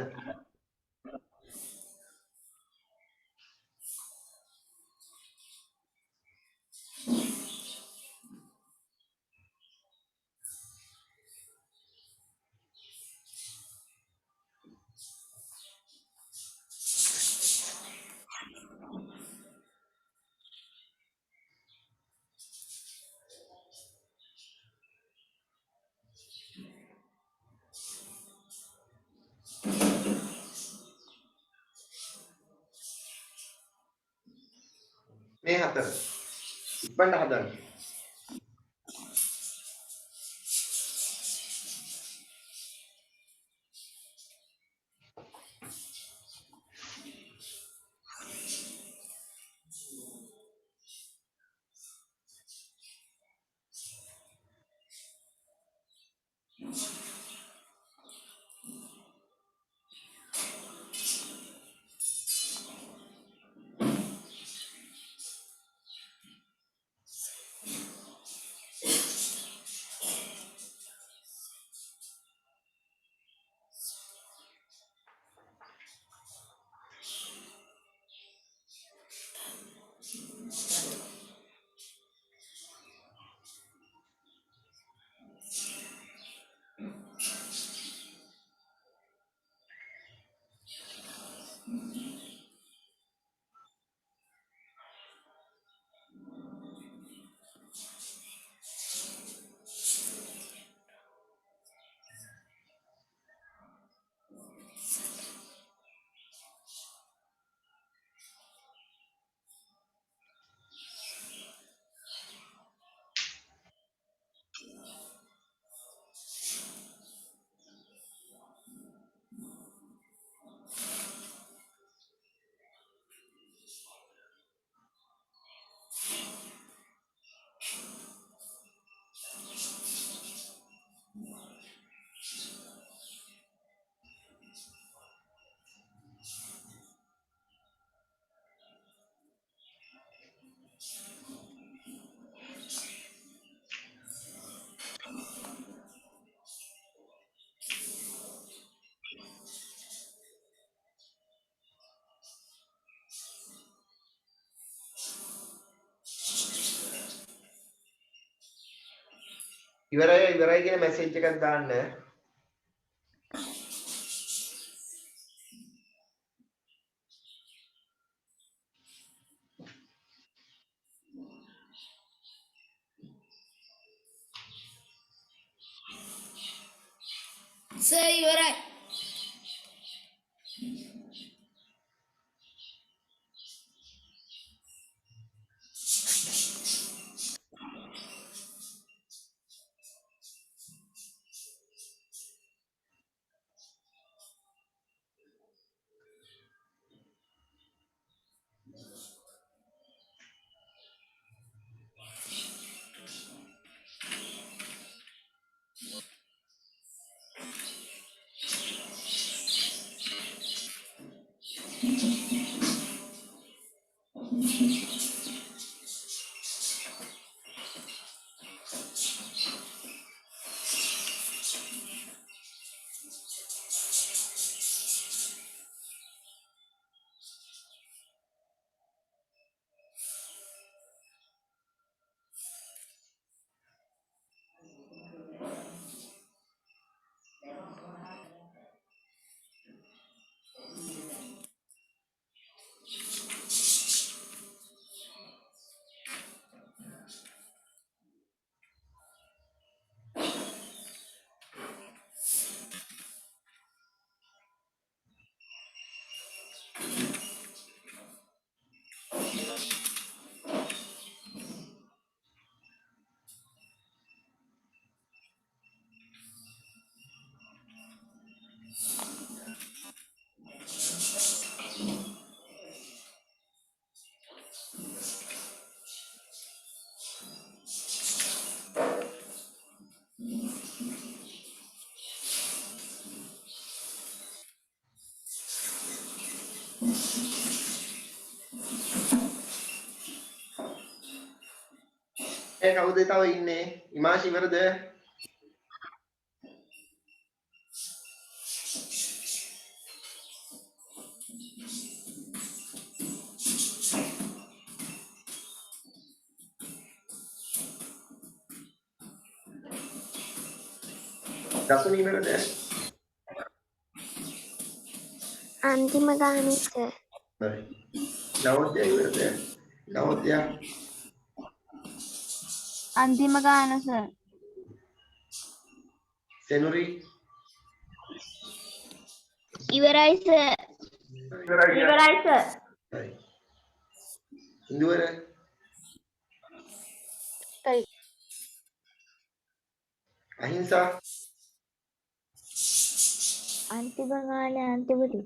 මේ හතර ඉක්මනට හදන්න. ඉවරයි කියන මැසේජ් එකක් දාන්න. සර් ඉවරයි. කවුද තව ඉන්නේ? ඉමාෂි ඉවරද? දසුන් ඉවරද? අන්තිම ගානේ සර්. හරි. නවෝදය ඉවරද? නවෝදය අන්තිම ගාන සර්. සෙනුරි ඉවරයි සර්. ඉවරයි සර්. හරි. ඉන්දුවර හරි. අහිංසා අන්තිම ගානේ අන්තිමට.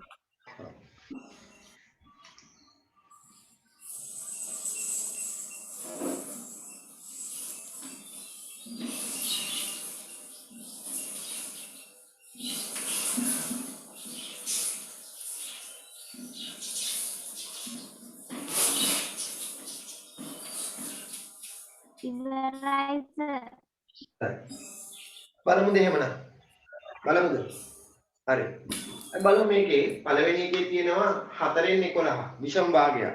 ඉවරයි සර්. බලමුද එහෙමනම්? බලමුද? හරි. අපි බලමු මේකේ පළවෙනි එකේ තියෙනවා 4න් 11 විෂම භාගයක්.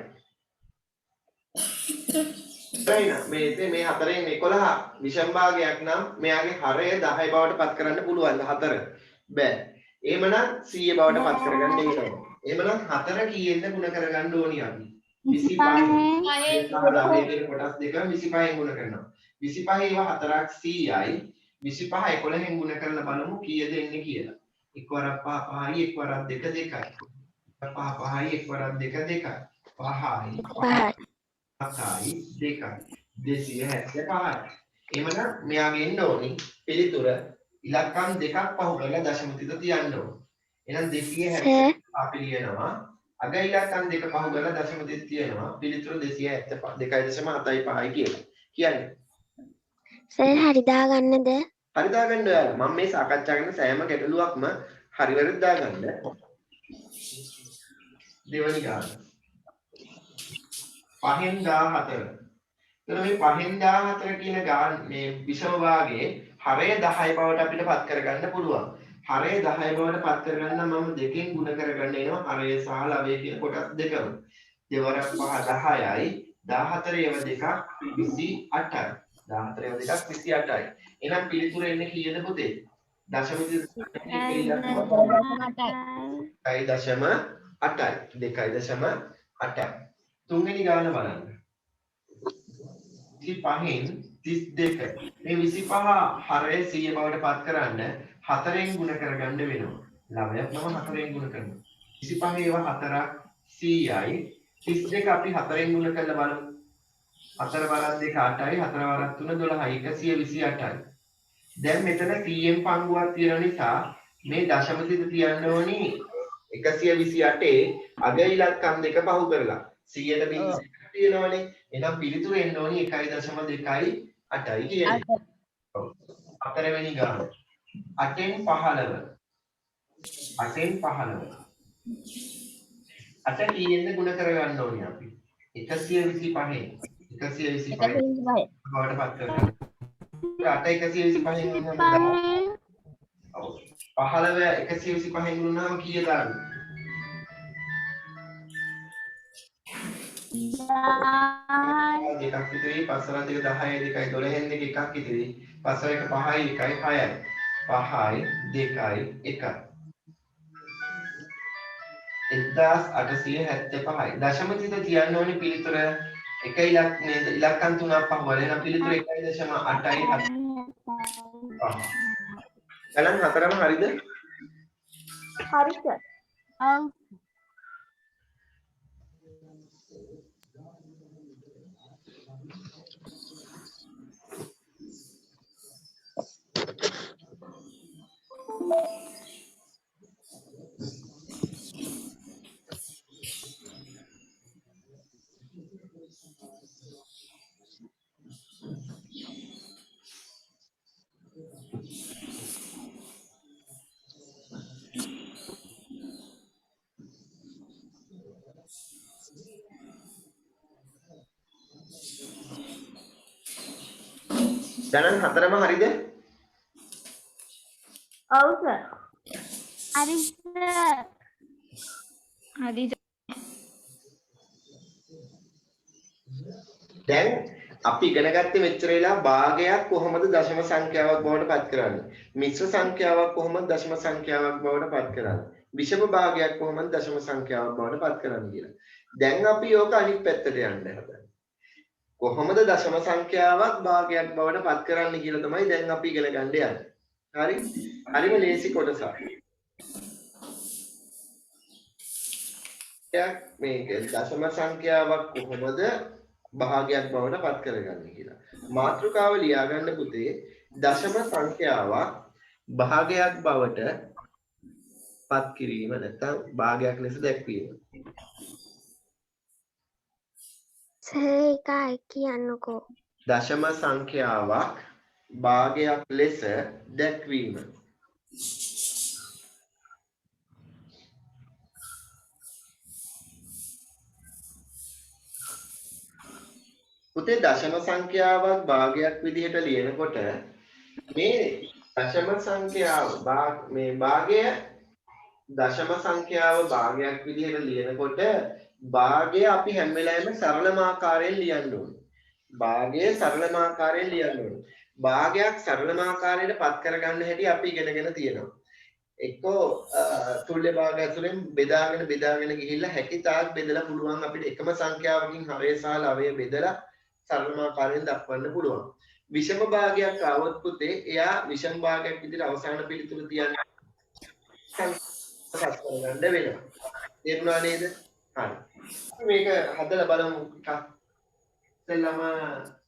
හරිද? මේ 4න් 11 විෂම භාගයක් නම් මෙයාගේ හරය 10 බවට පත් කරන්න පුළුවන්ද 4? බෑ. එහෙමනම් 100 බවට පත් කරගන්න දෙනවා. එහෙමනම් 4 කීයෙන්ද ගුණ කරගන්න ඕනි අපි? 25. කොටස් දෙක 25න් ගුණ කරනවා. 25 ඒවා 4ක් 100යි. 25 11න් ගුණ කරලා බලමු කීයද එන්නේ කියලා. එක් වරක් 5 5යි එක් වරක් 2 2යි. 5 5යි එක් වරක් 2 2යි. 5යි 7යි 2යි. 275යි. එහෙමනම් මෙයාගේ එන්න ඕනි පිළිතුර ඉලක්කම් දෙකක් පහු කරලා දශම තිත තියන්න ඕන. එහෙනම් 270 අපි ලියනවා. අග ඉලක්කම් දෙක පහු කරලා දශම තිත තියනවා. පිළිතුර 272.75යි කියලා. කියන්නේ සර් හරි දාගන්නද? හරි දාගන්න ඔයාලා. මම මේ සාකච්ඡා කරන සෑම ගැටලුවක්ම හරි වැරදි දාගන්න. දෙවනි ගාන. 5න් 14. එතන මේ 5න් 14 කියන ගාන මේ විෂම භාගයේ හරය 10 බවට අපිට පත් කරගන්න පුළුවන්. හරය 10 බවට පත් කරගන්න මම දෙකෙන් ගුණ කරගන්න එනවා හරය සහ ලවය කියන කොටස් දෙකම. දෙවරක් 5 10යි 14 ඒව දෙකක් 28යි. 14 දෙකක් 28යි. එහෙනම් පිළිතුර එන්නේ කීයද පුතේ? දශම 2.8යි. 2.8යි. තුන්වෙනි ගාන බලන්න. 25න් 32. මේ 25 හරය 100 බවට පත් කරන්න 4ෙන් ගුණ කරගන්න වෙනවා. ළමයක් නම 4ෙන් ගුණ කරනවා. 25 ඒවා 4ක් 100යි. 32 අපි 4ෙන් ගුණ කරලා බලමු. 4 වරක් 2 8යි 4 වරක් 3 12යි 128යි. දැන් මෙතන cm පංගුවක් තියෙන නිසා මේ දශම සිත තියන්න ඕනි 128 අග ඉලක්කම් දෙක පහු කරලා 100ට බිඳ තියෙනවනේ. එහෙනම් පිළිතුර එන්න ඕනි 1.28යි කියන්නේ. ඔව්. හතරවෙනි ගාන. 8න් 15. 8න් 15. 8 කීයෙන්ද ගුණ කරගන්න ඕනි අපි? 125න්. 125 බවට පත් කරගන්න. 8 125න් ගුණනවා. ඔව්. 15 125න් ගුණනම කීයද දාන්නේ? 10 දෙකක් ඉතිරි 5 10 10යි 2යි 12න් දෙක එකක් ඉතිරි 5 1 5යි 1යි 6යි 5යි 2යි 1යි 1875යි දශම තිත තියන්න ඕනේ පිළිතුර එක ඉලක්කම් තුනක් පහ වල එන පිළිතුර 1.8යි 7. ගණන් හතරම හරිද? හරි සර්. ඔව් ගණන් හතරම හරිද? ඔව් සර්. හරි සර් හරි දැන් අපි ඉගෙන ගත්තේ මෙච්චර වෙලා භාගයක් කොහොමද දශම සංඛ්‍යාවක් බවට පත් කරන්නේ? මිශ්‍ර සංඛ්‍යාවක් කොහොමද දශම සංඛ්‍යාවක් බවට පත් කරන්නේ? විෂම භාගයක් කොහොමද දශම සංඛ්‍යාවක් බවට පත් කරන්නේ කියලා. දැන් අපි ඕක අනිත් පැත්තට යන්න හදන්නේ. කොහොමද දශම සංඛ්‍යාවක් භාගයක් බවට පත් කරන්නේ කියලා තමයි දැන් අපි ඉගෙන ගන්න යන්නේ. හරි? හරිම ලේසි කොටසක්. මේක දශම සංඛ්‍යාවක් කොහොමද භාගයක් බවට පත් කරගන්නේ කියලා. මාතෘකාව ලියා ගන්න පුතේ දශම සංඛ්‍යාවක් භාගයක් බවට පත් කිරීම නැත්නම් භාගයක් ලෙස දැක්වීම. සර් කියන්නකෝ. දශම සංඛ්‍යාවක් භාගයක් ලෙස දැක්වීම. පුතේ දශම සංඛ්‍යාවක් භාගයක් විදිහට ලියනකොට මේ දශම සංඛ්‍යාව මේ භාගය දශම සංඛ්‍යාව භාගයක් විදිහට ලියනකොට භාගය අපි හැම වෙලාවෙම සරලම ආකාරයෙන් ලියන්න ඕනේ. භාගය සරලම ආකාරයෙන් ලියන්න ඕනේ. භාගයක් සරලම ආකාරයට පත් කරගන්න හැටි අපි ඉගෙනගෙන තියෙනවා. එක්කෝ තුල්‍ය භාගය ඇතුලෙන් බෙදාගෙන ගිහිල්ලා හැකි තාක් බෙදලා පුළුවන් අපිට එකම සංඛ්‍යාවකින් හරය සහ ලවය බෙදලා සරලම ආකාරයෙන් දක්වන්න පුළුවන්. විෂම භාගයක් ආවොත් පුතේ එයා විෂම භාගයක් විදිහට අවසාන පිළිතුර තියන්න ගන්න වෙනවා. තේරුණා නේද? හරි. මේක හදලා බලමු ටිකක්. ඉතින්ලම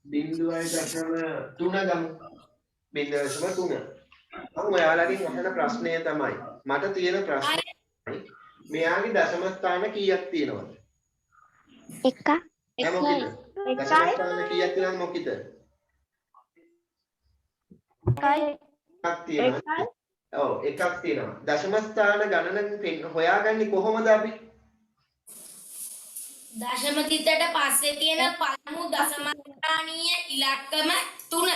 0.3 ගමු. 0.3. මම ඔයාලගෙන් අහන ප්‍රශ්නය තමයි මට තියෙන ප්‍රශ්නේ මෙයාගේ දශම ස්ථාන කීයක් තියෙනවද? එකක්. මොකද? දශම ස්ථාන කීයක් තියෙනවද මොකද? එකක් තියෙනවා. ඔව් එකක් තියෙනවා. දශම ස්ථාන ගණන හොයාගන්නේ කොහොමද අපි? දශම තිතට පස්සේ තියෙන පළමු දශම ස්ථානීය ඉලක්කම 3.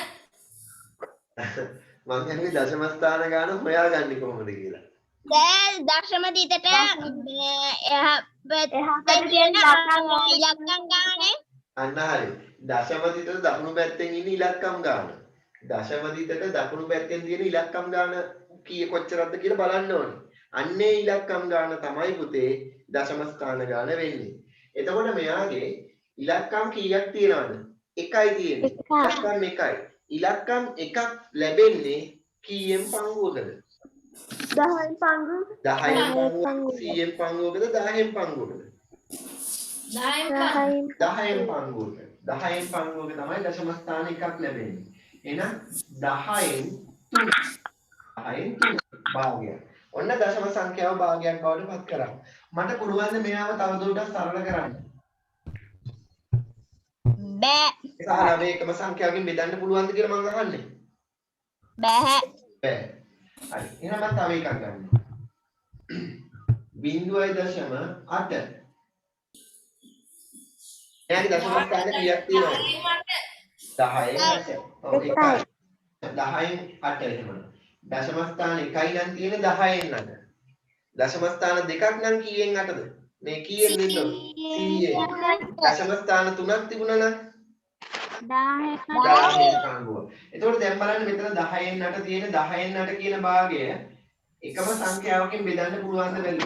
මම කියන්නේ දශම ස්ථාන ගාන හොයාගන්නේ කොහොමද කියලා. දැන් දශම තිතට එහා පැත්තේ තියෙන ඉලක්කම් ගානේ අන්න හරි. දශම දිටට දකුණු පැත්තෙන් ඉන්න ඉලක්කම් ගාන. දශම දිටට දකුණු පැත්තෙන් තියෙන ඉලක්කම් ගාන කීය කොච්චරක්ද කියලා බලන්න ඕනේ. අන්නේ ඉලක්කම් ගාන තමයි පුතේ දශම ස්ථාන ගාන වෙන්නේ. එතකොට මෙයාගේ ඉලක්කම් කීයක් තියෙනවද? එකයි තියෙන්නේ. ඉලක්කම් එකයි. ඉලක්කම් එකක් ලැබෙන්නේ කීයෙන් පංගුවකද? 10න් පංගු 10න් පංගුවකද? 100න් පංගුවකද? 10න් පංගුවකද? 10න් පංගුවක. 10න් පංගුවක තමයි දශම ස්ථාන එකක් ලැබෙන්නේ. එහෙනම් 10න් 3. 10න් 3 භාගයක්. ඔන්න දශම සංඛ්‍යාව භාගයක් බවට පත් කරා. මට පුළුවන් ද මෙයාව තවදුරටත් සරල කරන්න? බෑ. සාරාව එකම සංඛ්‍යාවකින් බෙදන්න පුළුවන්ද කියලා මම අහන්නේ. බෑ. බෑ. හරි. එහෙනම් මම තව එකක් ගන්නම්. 0.8. එයාගේ දශම ස්ථාන කීයක් තියෙනවද? 10න් 8. ඔව් 1යි. 10න් 8 එහෙමනම්. දශම ස්ථාන එකයි නම් තියෙන්නේ 10න් 8. දශම ස්ථාන දෙකක් නම් කීයෙන් 8ද? මේ කීයෙන් දෙන්නද? 100න්. දශම ස්ථාන තුනක් තිබුණා නම් 10න් පංගුව. එතකොට දැන් බලන්න මෙතන 10න් 8 තියෙන 10න් 8 කියන භාගය එකම සංඛ්‍යාවකින් බෙදන්න පුළුවන්ද බැරිද?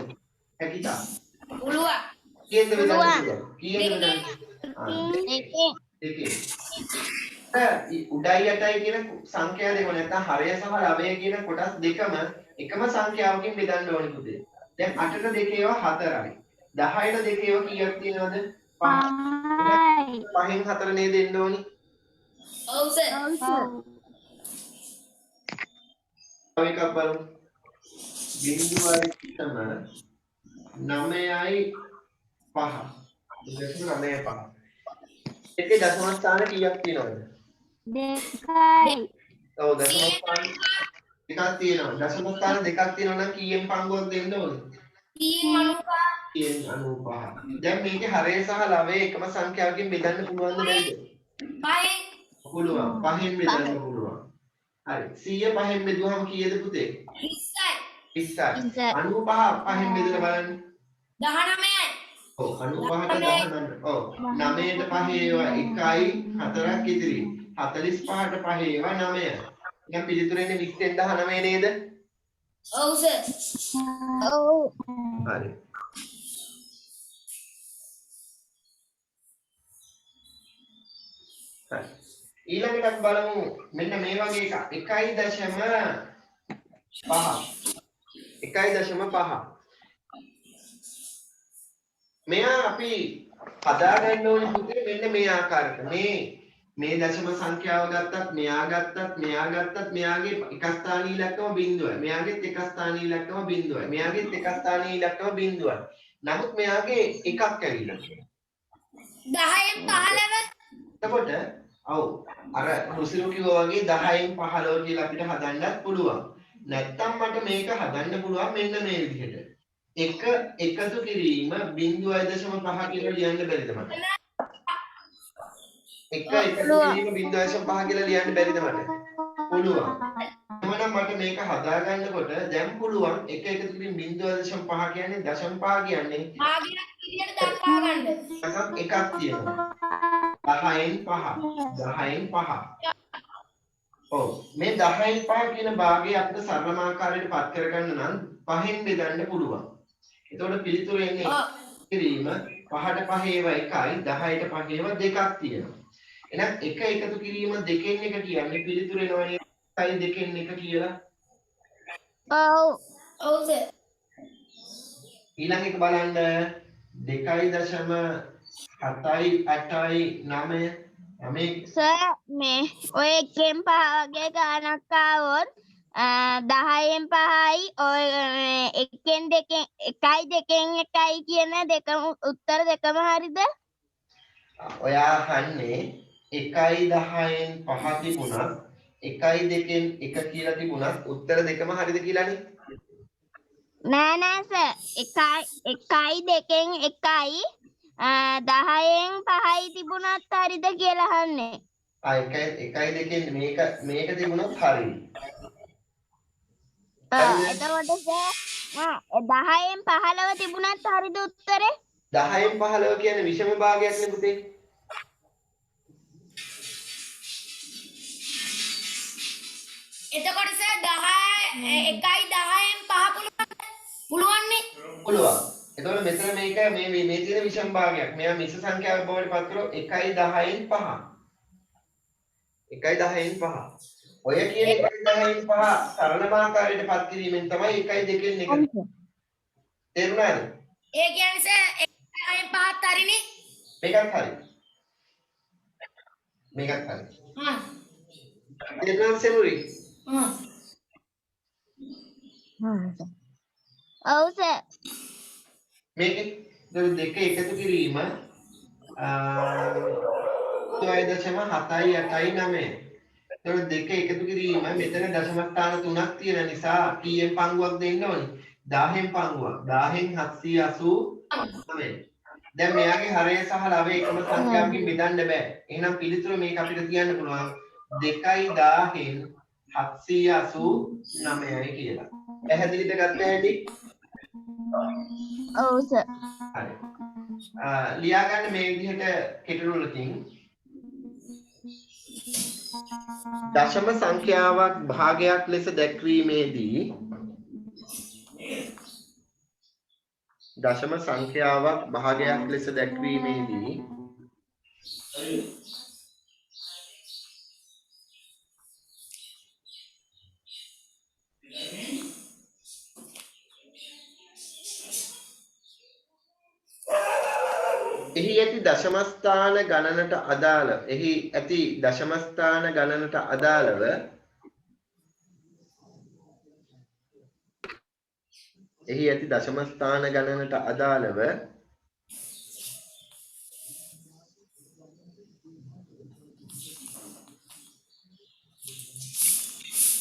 හැකිද? පුළුවන්. කීයෙන්ද බෙදන්න පුළුවන්? කීයෙන්ද බෙදන්න? දෙකෙන්. උඩයි යටයි කියන සංඛ්‍යා දෙක නැත්නම් හරය සහ ලවය කියන කොටස් දෙකම එකම සංඛ්‍යාවකින් බෙදන්න ඕනේ පුතේ. දැන් 8ට දෙකේව 4යි. 10ට දෙකේව කීයක් තියෙනවද? 5යි. 5න් 4 නේද එන්න ඕනේ? ඔව් සර්. තව එකක් බලමු. 0.9යි 5. 0.95. එකේ දශම ස්ථාන කීයක් තියෙනවද? 2යි. ඔව් දශම ස්ථාන දෙකක් තියෙනවා. දශම ස්ථාන දෙකක් තියෙනවා නම් කීයෙන් පංගුවක් දෙන්න ඕනේ? 95. දැන් මේකේ හරය සහ ලවය එකම සංඛ්‍යාවකින් බෙදන්න පුළුවන්ද බැරිද? 5න් පුළුවන්. 5න් බෙදන්න පුළුවන්. හරි. 100 5න් බෙදුවම කීයද පුතේ? 20යි. 20යි. 95 5න් බෙදලා බලන්න. 19යි. ඔව් 95ට 19. ඔව් 9ට 5 ඒවා 1යි 4ක් ඉතිරි. 45ට 5 ඒවා 9යි. නිකන් පිළිතුරෙන්නේ 20ෙන් 19 නේද? ඔව් සර්. ඔව්. හරි. හරි. ඊළඟට බලමු මෙන්න මේ වගේ එකක් 1.5 මෙයා අපි හදාගන්න ඕනේ පුතේ මෙන්න මේ ආකාරයට මේ දශම සංඛ්‍යාව ගත්තත් මෙයා ගත්තත් මෙයාගේ එක ස්ථානීය ඉලක්කම බිංදුවයි මෙයාගේත් එක ස්ථානීය ඉලක්කම බිංදුවයි මෙයාගේත් එක ස්ථානීය ඉලක්කම බිංදුවයි නමුත් මෙයාගේ එකක් ඇවිල්ලා 10න් 15 එතකොට ඔව් අර රුසිරු කිව්වා වගේ 10න් 15 කියලා අපිට හදන්නත් පුළුවන්. නැත්තම් මට මේක හදන්න පුළුවන් මෙන්න මේ විදිහට. එක එකතු කිරීම 0.5 කියලා ලියන්න බැරිද මට? එක එකතු කිරීම 0.5 කියලා ලියන්න බැරිද මට? පුළුවන්. එහෙනම් මට මේක හදාගන්නකොට දැන් පුළුවන් එක එකතු කිරීම 0.5 කියන්නේ 0.5 කියන්නේ භාගයක් විදියට දක්වා ගන්න. එකක් තියෙනවා. 10න් 5. ඔව් මේ 10න් 5 කියන භාගය අපිට සරලම ආකාරයට පත් කරගන්න නම් 5න් බෙදන්න පුළුවන්. එතකොට පිළිතුර එන්නේ කිරීම 5ට 5 ඒවා 1යි 10ට 5 ඒවා 2ක් තියෙනවා. එහෙනම් එක එකතු කිරීම දෙකෙන් එක කියන්නේ පිළිතුර එනවනේ 1යි දෙකෙන් එක කියලා. ඔව්. ඔව් සර්. ඊළඟ එක බලන්න 2.7යි 8යි 9 සර් මේ ඔය එකෙන් පහ වගේ ගානක් ආවොත් 10න් 5යි ඔය එකෙන් දෙකෙන් 1යි දෙකෙන් 1යි කියන දෙකම උත්තර දෙකම හරිද? ඔයා අහන්නේ 1යි 10න් 5 තිබුණත් 1යි දෙකෙන් 1 කියලා තිබුණත් උත්තර දෙකම හරිද කියලානේ? නෑ නෑ සර් 1යි දෙකෙන් 1යි 10න් 5යි තිබුණත් හරිද කියලා අහන්නේ. එකයි දෙකෙන් මේක තිබුණොත් හරි. එතකොට සර් 10න් 15 තිබුණත් හරිද උත්තරේ? 10න් 15 කියන්නේ විෂම භාගයක් නේ පුතේ. එතකොට සර් 10 එකයි 10න් 5 පුළුවන් නේ? පුළුවන්. එතකොට මෙතන මේක මේ තියෙන විෂම භාගයක්. මෙයා මිශ්‍ර සංඛ්‍යාවක් බවට පත් කරොත් 1යි 10න් 5. 1යි 10න් 5. ඔය කියන 1යි 10න් 5 සරලමාකාරයට පත් කිරීමෙන් තමයි 1යි 2න් 1. තේරුණාද? ඒ කියන්නේ සර් 1යි 10න් 5ත් හරිනේ. මේකත් හරි. මේකත් හරි. හා. තේරුණාද සෙමුරි? හා. ඔව් සර්. මේකේ දෙක එකතු කිරීම 0.789. එතකොට දෙක එකතු කිරීම මෙතන දශම ස්ථාන 3ක් තියෙන නිසා කීයෙන් පංගුවක් දෙන්න ඕනේ? 10න් පංගුවක්. 10න් 789. දැන් මෙයාගේ හරය සහ ලවය එකම සංඛ්‍යාවකින් බෙදන්න බෑ. එහෙනම් පිළිතුර මේක අපිට කියන්න පුළුවන් 2යි 1000න් 789යි කියලා. පැහැදිලිද ගත්ත හැටි? ඔව් සර්. හරි. ලියා ගන්න මේ විදිහට කෙටුරුලකින් දශම සංඛ්‍යාවක් භාගයක් ලෙස දැක්වීමේදී දශම සංඛ්‍යාවක් භාගයක් ලෙස දැක්වීමේදී එහි ඇති දශමස්ථාන ගණනට අදාළව එහි ඇති දශමස්ථාන ගණනට අදාළව එහි ඇති දශමස්ථාන ගණනට අදාළව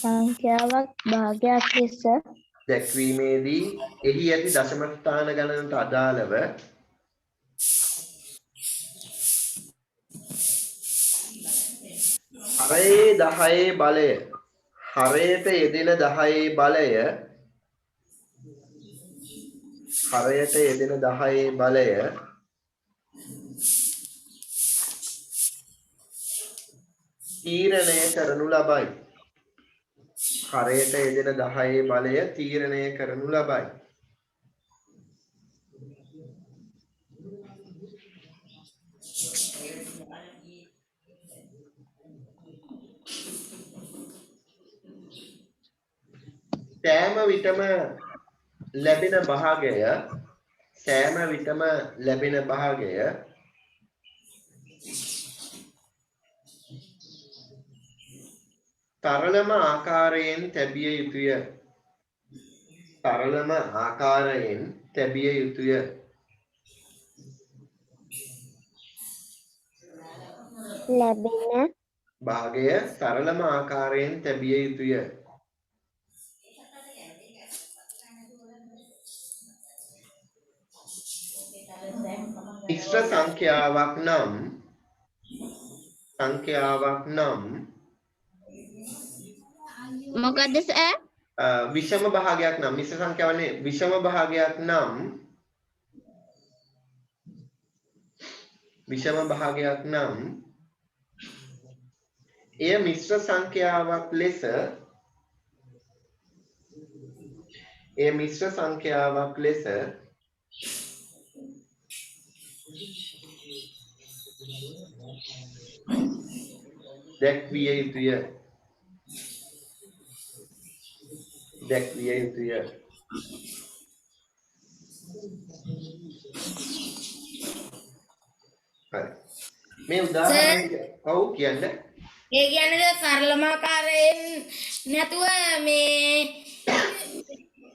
සංඛ්‍යාවක් භාගයක් ලෙස දැක්වීමේදී එහි ඇති දශමස්ථාන ගණනට අදාළව හරයේ 10 බලය හරයට යෙදෙන 10 බලය හරයට යෙදෙන 10 බලය තීරණය කරනු ලබයි. හරයට යෙදෙන 10 බලය තීරණය කරනු ලබයි. සෑම විටම ලැබෙන භාගය තරලම ආකාරයෙන් තැබිය යුතුය. තරලම ආකාරයෙන් තැබිය යුතුය. ලැබෙන භාගය තරලම ආකාරයෙන් තැබිය යුතුය. මිශ්‍ර සංඛ්‍යාවක් නම් මොකද සර්? විෂම භාගයක් නම් මිශ්‍ර සංඛ්‍යාවනේ විෂම භාගයක් නම් එය මිශ්‍ර සංඛ්‍යාවක් ලෙස දැක්විය යුතුය. හරි. මේ උදාහරණය ඔව් කියන්න. ඒ කියන්නේ සරලමාකාරයෙන් නැතුව මේ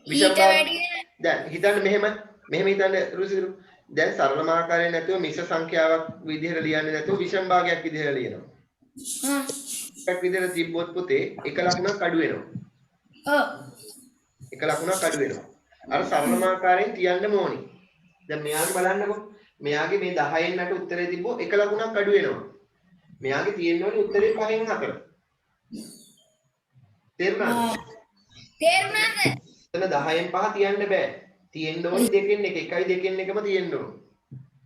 ඊට වැඩි දැන් හිතන්න මෙහෙම හිතන්න රුසිරු. දැන් සරලමාකාරයෙන් නැතුව මිශ්‍ර සංඛ්‍යාවක් විදිහට ලියන්නේ නැතුව විෂම භාගයක් විදිහට ලියනවා. එකක් විදිහට තිබ්බොත් පුතේ එක ලකුණක් අඩු වෙනවා. ඔව්. එක ලකුණක් අඩු වෙනවා. අර සරලමාකාරයෙන් තියන්න ඕනි. දැන් මෙයාගේ බලන්නකෝ. මෙයාගේ මේ 10න් 8 උත්තරේ තිබ්බොත් එක ලකුණක් අඩු වෙනවා. මෙයාගේ තියෙන්න ඕනේ උත්තරේ 5න් 4. තේරුණාද? තේරුණාද? එතන 10න් 5 තියන්න බෑ. තියෙන්න ඕනේ 2න් 1. 1යි 2න් 1ම තියෙන්න ඕනේ.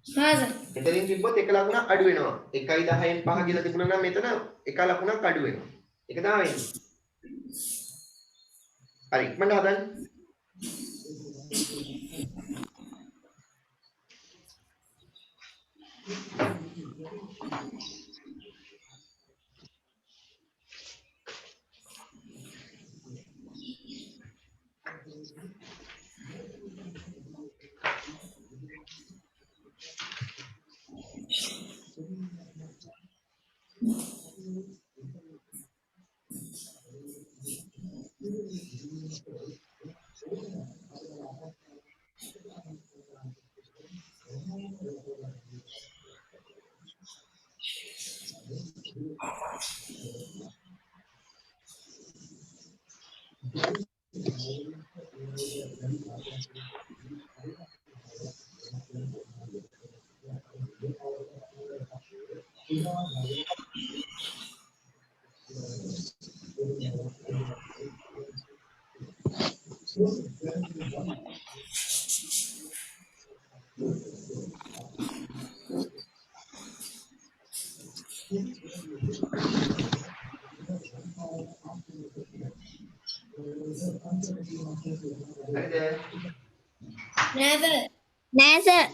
හා සර්. එතනින් තිබ්බොත් එක ලකුණක් අඩු වෙනවා. 1යි 10න් 5 කියලා තිබුණා නම් මෙතන එක ලකුණක් අඩු වෙනවා. ඒක තමයි වෙන්නේ. හරි ඉක්මනට හදන්න. හරිද? නෑ සර්. නෑ සර්.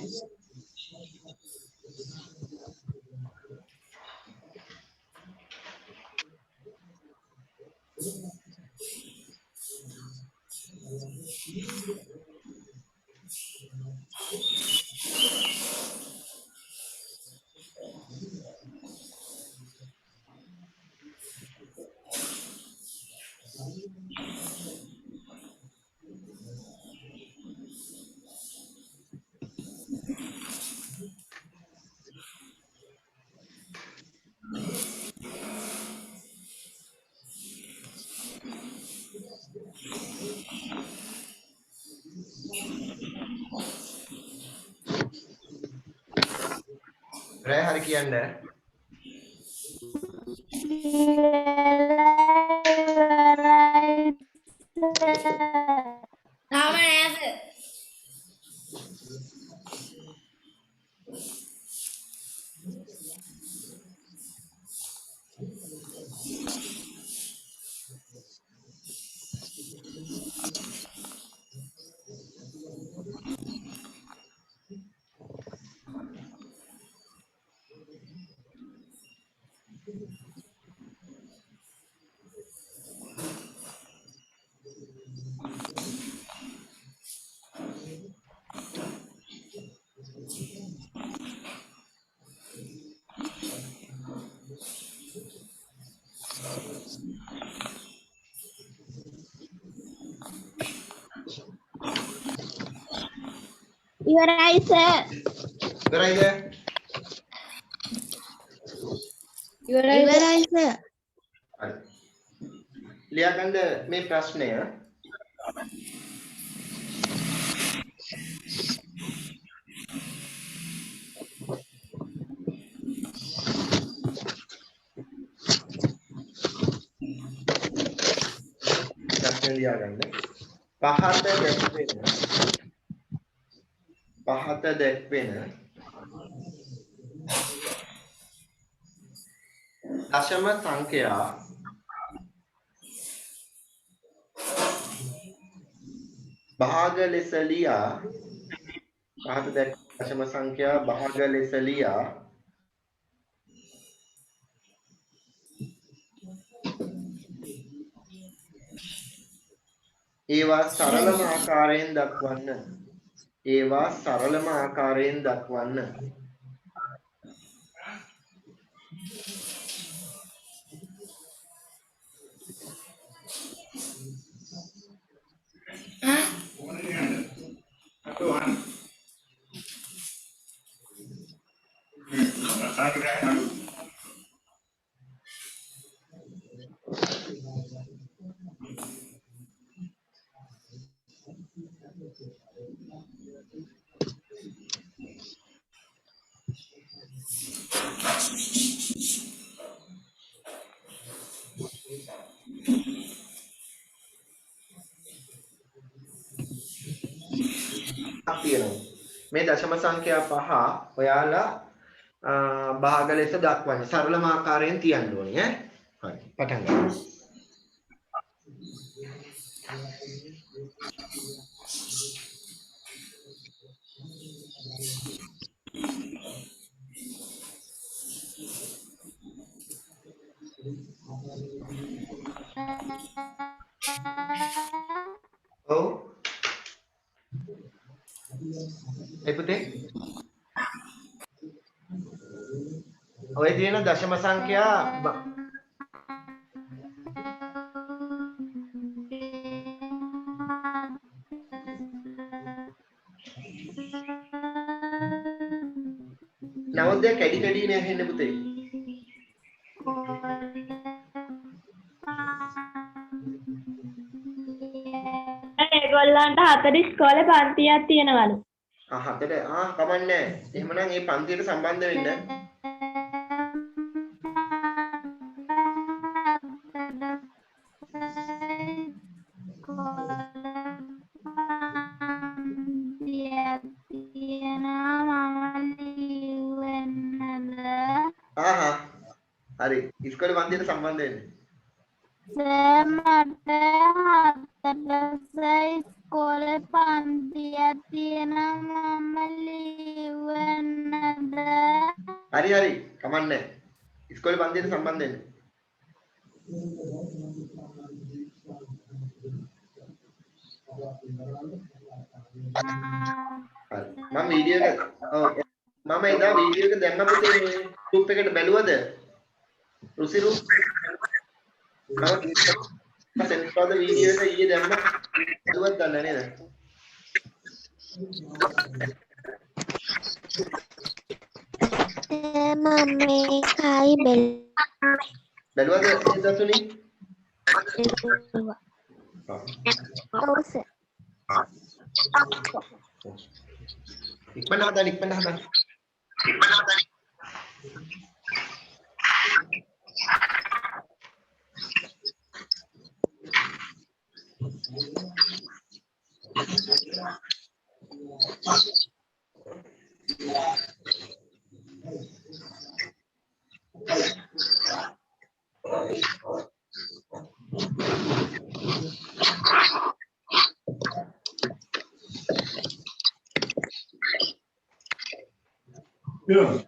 රෑ හරි කියන්න. තාම නෑ සර්. ඉවරයි සර්. ඉවරයිද? ඉවරයි සර්. හරි. ලියාගන්න මේ ප්‍රශ්නය. ප්‍රශ්නය ලියාගන්න. පහත දැක්වෙන දශම සංඛ්‍යා භාග ලෙස ලියා පහත දැක්වෙන දශම සංඛ්‍යා භාග ලෙස ලියා ඒවා සරලම ආකාරයෙන් දක්වන්න. ඒවා සරලම ආකාරයෙන් දක්වන්න. මේ දශම සංඛ්‍යා පහ ඔයාලා භාග ලෙස දක්වන්නේ සරලම ආකාරයෙන් තියන්න ඕනේ ඈ. හරි පටන් ගන්න. ඔව් ඒ පුතේ ඔය තියෙන දශම සංඛ්‍යා නවෝදය කැඩි කැඩි නේ ඇහෙන්නේ පුතේ. ඒගොල්ලන්ට 4 ඉස්කෝලේ පන්තියක් තියෙනවලු. හතර කමන්නේ. එහෙමනම් මේ පන්තියට සම්බන්ධ වෙන්න. හරි. ඉස්කෝලේ පන්තියට සම්බන්ධ වෙන්න. මට ඉස්කෝලේ පන්තියක් තියෙනවා මම ලියවන්නද? හරි කමන්නේ. ඉස්කෝලේ පන්තියට සම්බන්ධ වෙන්න. මම වීඩියෝ එක මම එදා වීඩියෝ එක දැම්ම පුතේ මේ ගෲප් එකට බැලුවද? රුසිරු මම සෙන්සර්ද වීඩියෝ එක ඊයේ දැම්ම බැලුවත් දන්නේ නේද? මම මේකයි බැලුවද දසුනි? ඔව් සර්. ඉක්මනට හදන්න. Yeah.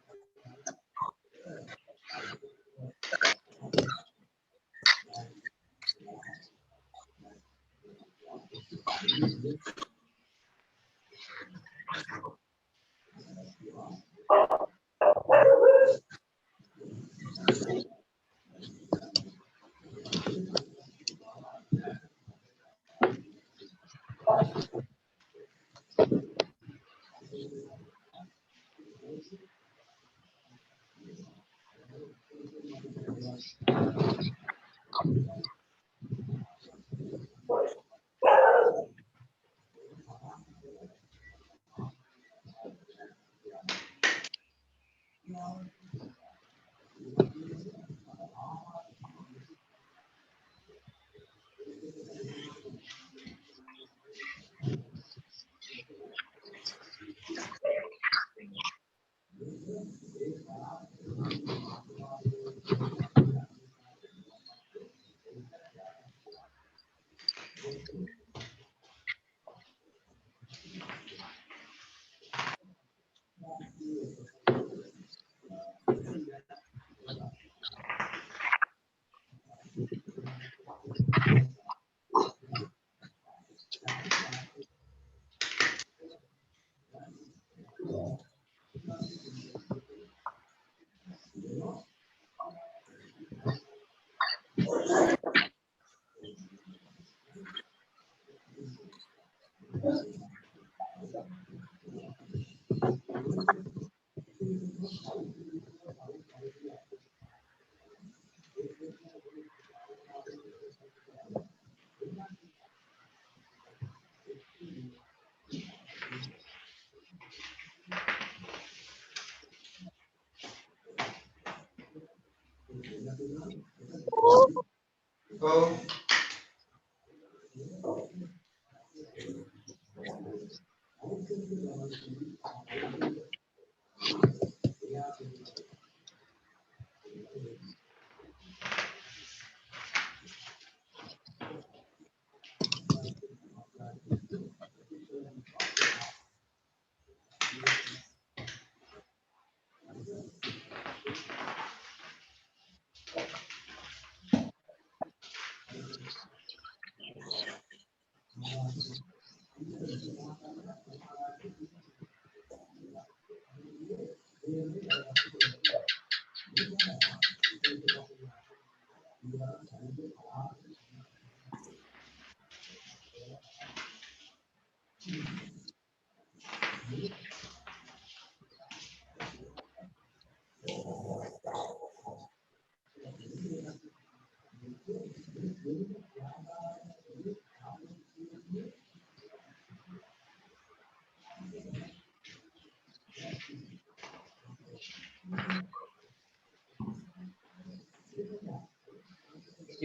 Oh.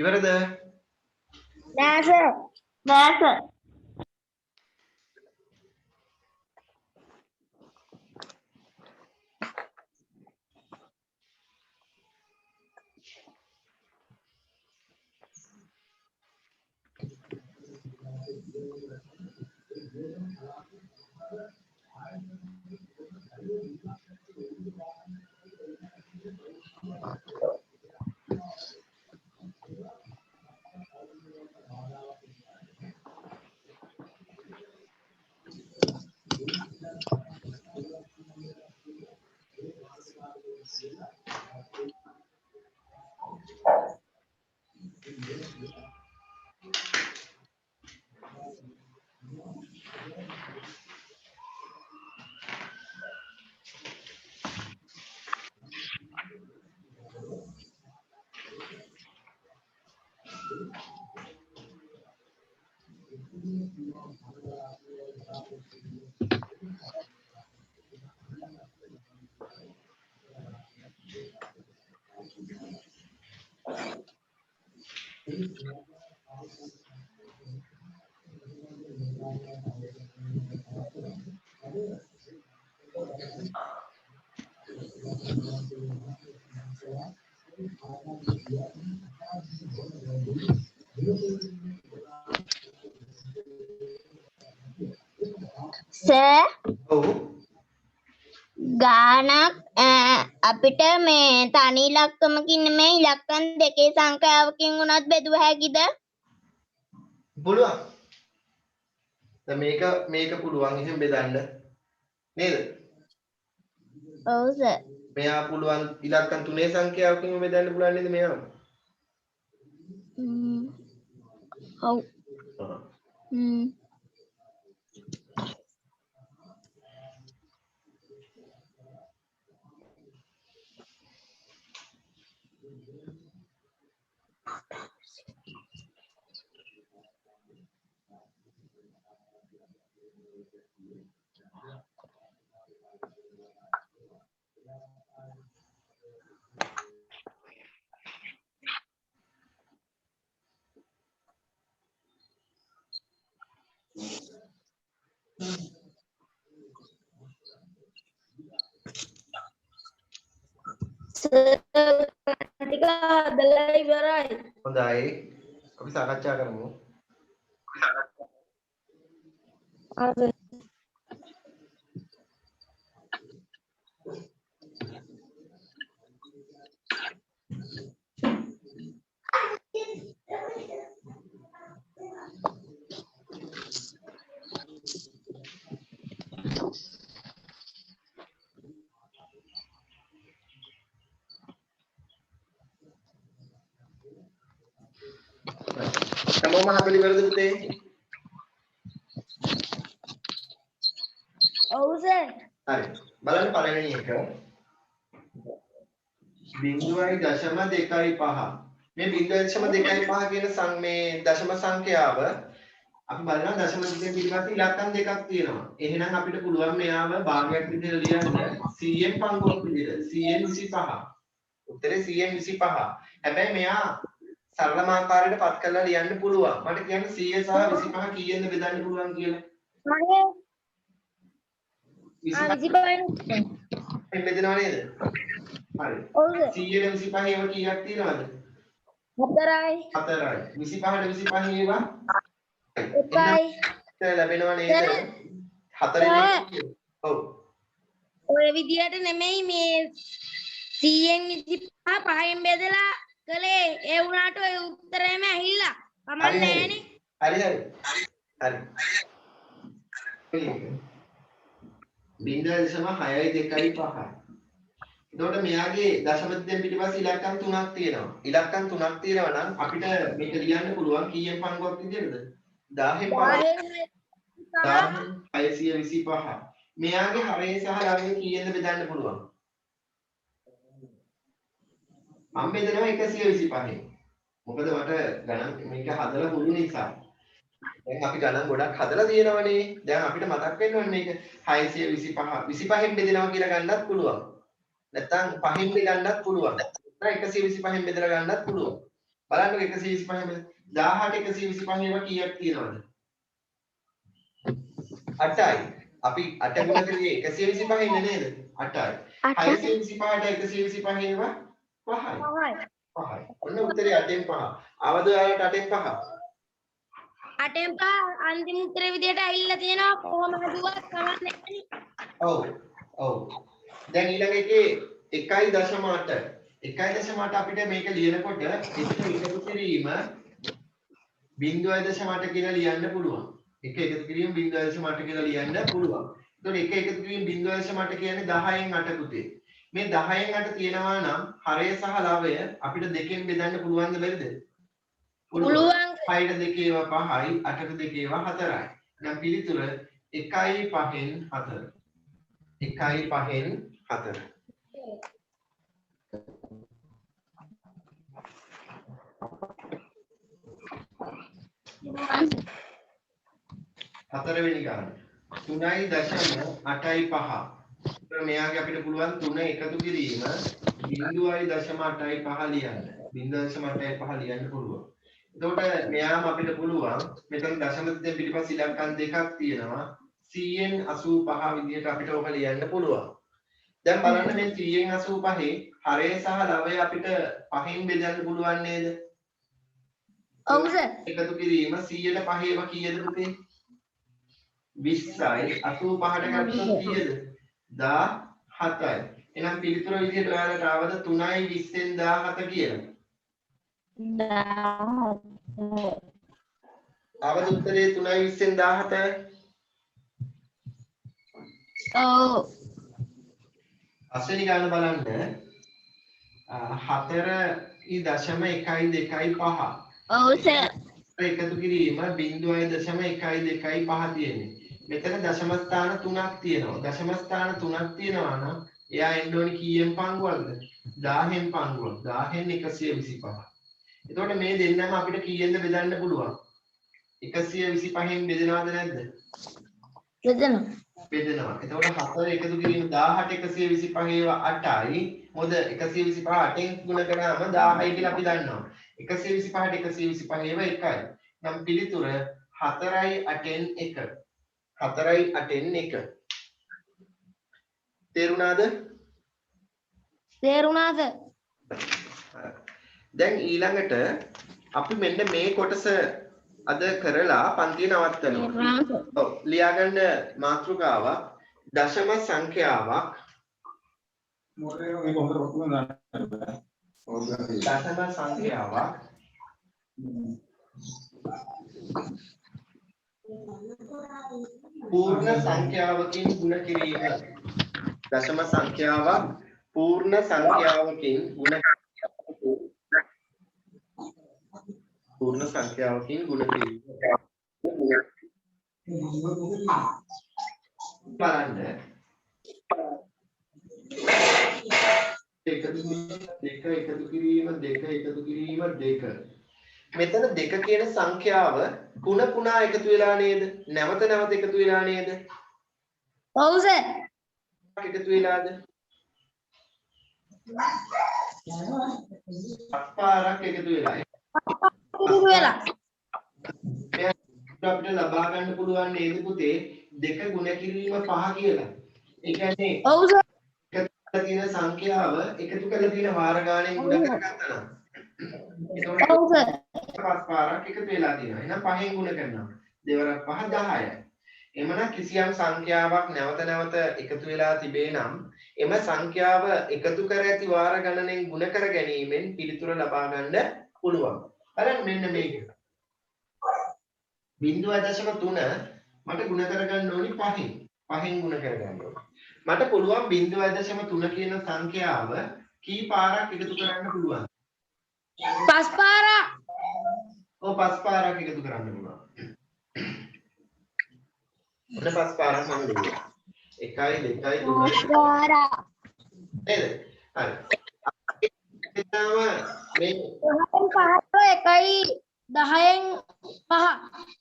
ඉවරද? නෑ සර්. නෑ සර්. සර් ඔව්. ගානක් අපිට මේ තනි ඉලක්කමකින් මේ ඉලක්කම් දෙකේ සංඛ්‍යාවකින් උනත් බෙදුව හැකිද? පුළුවන්. දැන් මේක පුළුවන් එහෙම බෙදන්න. නේද? ඔව් සර්. මෙයා පුළුවන් ඉලක්කම් 3 සංඛ්‍යාවකින් බෙදන්න පුළුවන් නේද මෙයා? ඔව්. ටික හදලා ඉවරයි. හොඳයි. අපි සාකච්ඡා කරමු. හැමෝම හදලා ඉවරද පුතේ? ඔව් සර්. හරි. බලන්න පළවෙනි එක. 0.25. මේ 0.25 කියන මේ දශම සංඛ්‍යාව අපි බලනවා දශම දෙකෙන් පිටපස්සේ ඉලක්කම් දෙකක් තියෙනවා. එහෙනම් අපිට පුළුවන් මෙයාව භාගයක් විදිහට ලියන්න 100න් පංගුවක් විදිහට 100න් 25. උත්තරේ 100න් 25. හැබැයි මෙයා සරලම ආකාරයට පත් කරලා ලියන්න පුළුවන්. මට කියන්න 100 සහ 25 කීයෙන්ද බෙදන්න පුළුවන් කියලා. මගේ 25 බෙදෙනව නේද? හරි. ඔව් සර්. 100ට 25 ඒවා කීයක් තියෙනවද? 4යි. 4යි. 25ට 25 ඒවා 1යි. ලැබෙනව නේද? 4යි. ඔව්. ඔය විදියට නෙමෙයි මේ 100න් 25 5න් බෙදලා කළේ ඒ වුණාට ඔය උත්තරේම ඇහිලා කමක් නෑනේ. හරි හරි. හරි. 0.625. එතකොට මෙයාගේ දශමද්දෙන් පිටිපස්සේ ඉලක්කම් 3ක් තියෙනවා. ඉලක්කම් 3ක් තියෙනවා නම් අපිට මේක ලියන්න පුළුවන් කීයෙන් පංගුවක් විදියටද? 10න් පංගුවක්. 625. මෙයාගේ හරය සහ ළඟේ කීයෙන්ද බෙදන්න පුළුවන්? මම බෙදනවා 125න්. මොකද මට ගණන් මේක හදලා හුරු නිසා. දැන් අපි ගණන් ගොඩක් හදලා තියෙනවනේ. දැන් අපිට මතක් වෙන්න ඕනේ මේක 625 25න් බෙදනවා කියලා ගන්නත් පුළුවන්. නැත්නම් 5න් බෙදන්නත් පුළුවන්. නැත්නම් 125න් බෙදලා ගන්නත් පුළුවන්. බලන්නකො 125න් 18 125 ඒවා කීයක් තියෙනවද? 8යි. අපි 8 ගුණ කරේ 125න් නේද? 8යි. 625ට 125 ඒවා 5යි. 5යි. ඔන්න උත්තරේ 8න් 5. ආවද ඔයාලට 8න් 5? 8න් 5 අන්තිම උත්තරේ විදියට ඇවිල්ලා තියෙනවා කොහොම හදුවත් කමක් නැහැ. ඔව්. ඔව්. දැන් ඊළඟ එකේ 1.8 1.8 අපිට මේක ලියනකොට එකතු කිරීම 0.8 කියලා ලියන්න පුළුවන්. එක එකතු කිරීම 0.8 කියලා ලියන්න පුළුවන්. එතකොට එක එකතු කිරීම 0.8 කියන්නේ 10න් 8 පුතේ. මේ 10න් 8 තියෙනවා නම් හරය සහ ලවය අපිට දෙකෙන් බෙදන්න පුළුවන්ද බැරිද? පුළුවන්. 6ට 2 ඒවා 5යි 8ට 2 ඒවා 4යි. එහෙනම් පිළිතුර 1.5න් 4. 1.5න් 4. හතරවෙනි ගාන 3.85. මෙයාගේ අපිට පුළුවන් 3 එකතු කිරීම 0.85 ලියන්න. 0.85 ලියන්න පුළුවන්. එතකොට මෙයාම අපිට පුළුවන් මෙතන දශමද්දෙන් පිටිපස්සේ ඉලක්කම් දෙකක් තියෙනවා. 100න් 85 විදිහට අපිට ඕක ලියන්න පුළුවන්. දැන් බලන්න මේ 100න් 85 හරය සහ ලවය අපිට 5න් බෙදන්න පුළුවන් නේද? ඔව් සර්. එකතු කිරීම 100ට 5 ඒවා කීයද පුතේ? 20යි 85ට ගත්තොත් කීයද? 17යි. එහෙනම් පිළිතුර විදිහට ඔයාලට ආවද 3යි 20න් 17 කියලා? 17. ආවද උත්තරේ 3යි 20න් 17? ඔව්. අස්වෙනි ගාන බලන්න 4.125. ඔව් සර්. එකතු කිරීම 0.125 තියෙන්නේ. මෙතන දශම ස්ථාන 3ක් තියෙනවා. දශම ස්ථාන 3ක් තියෙනවා නම් එයා එන්න ඕනි කීයෙන් පංගුවක්ද? 1000න් පංගුවක්. 1000න් 125. එතකොට මේ දෙන්නම අපිට කීයෙන්ද බෙදන්න පුළුවන්? 125න් බෙදනවද නැද්ද? බෙදනවා. බෙදනවා. එතකොට 4 එකතු කිරීම 18 125 ඒවා 8යි. මොකද 125 8ෙන් ගුණ කරාම 1000යි කියලා අපි දන්නවා. 125ට 125 ඒවා 1යි. නම් පිළිතුර 4යි 8න් 1. 4යි 8න් 1. තේරුණාද? තේරුණාද? දැන් ඊළඟට අපි මෙන්න මේ කොටස අද කරලා පන්තිය නවත්තනවා. ඔව් ලියාගන්න මාතෘකාවක් දශම සංඛ්‍යාවක් දශම සංඛ්‍යාවක් පූර්ණ සංඛ්‍යාවකින් ගුණ කිරීම. දශම සංඛ්‍යාවක් පූර්ණ සංඛ්‍යාවකින් ගුණ පූර්ණ සංඛ්‍යාවකින් ගුණ කිරීම. බලන්න දෙක එකතු කිරීම දෙක. මෙතන දෙක කියන සංඛ්‍යාව පුනා එකතු වෙලා නේද? නැවත එකතු වෙලා නේද? ඔව් සර්. එකතු වෙලාද? අපාරක් එකතු වෙලා. අපිට ලබා ගන්න පුළුවන් නේද පුතේ දෙක ගුණ කිරීම 5 කියලා. ඒ කියන්නේ ඔව් සර්. තියෙන සංඛ්‍යාව එකතු කරලා තියෙන වාර ගාණෙන් ගුණ කරගත්තා නම් ඔව් සර්. පස් පාරක් එකතු වෙලා තියෙනවා. එහෙනම් 5න් ගුණ කරනවා. දෙවරක් 5 10යි. එමනම් කිසියම් සංඛ්‍යාවක් නැවත එකතු වෙලා තිබේ නම් එම සංඛ්‍යාව එකතු කර ඇති වාර ගණනෙන් ගුණ කර ගැනීමෙන් පිළිතුර ලබා ගන්න පුළුවන්. බලන්න මෙන්න මේක. 0.3 මට ගුණ කරගන්න ඕනි 5න්. 5න් ගුණ කරගන්න ඕනි. මට පුළුවන් 0.3 කියන සංඛ්‍යාව කී පාරක් එකතු කරන්න පුළුවන්? 5 පාරක්. ඔව් 5 පාරක් එකතු කරන්න පුළුවන්. ඔන්න 5 පාරක් මම දෙන්නම්. 1 2 3 Suara. නේද? හරි. එතනම මේ 10න් 5.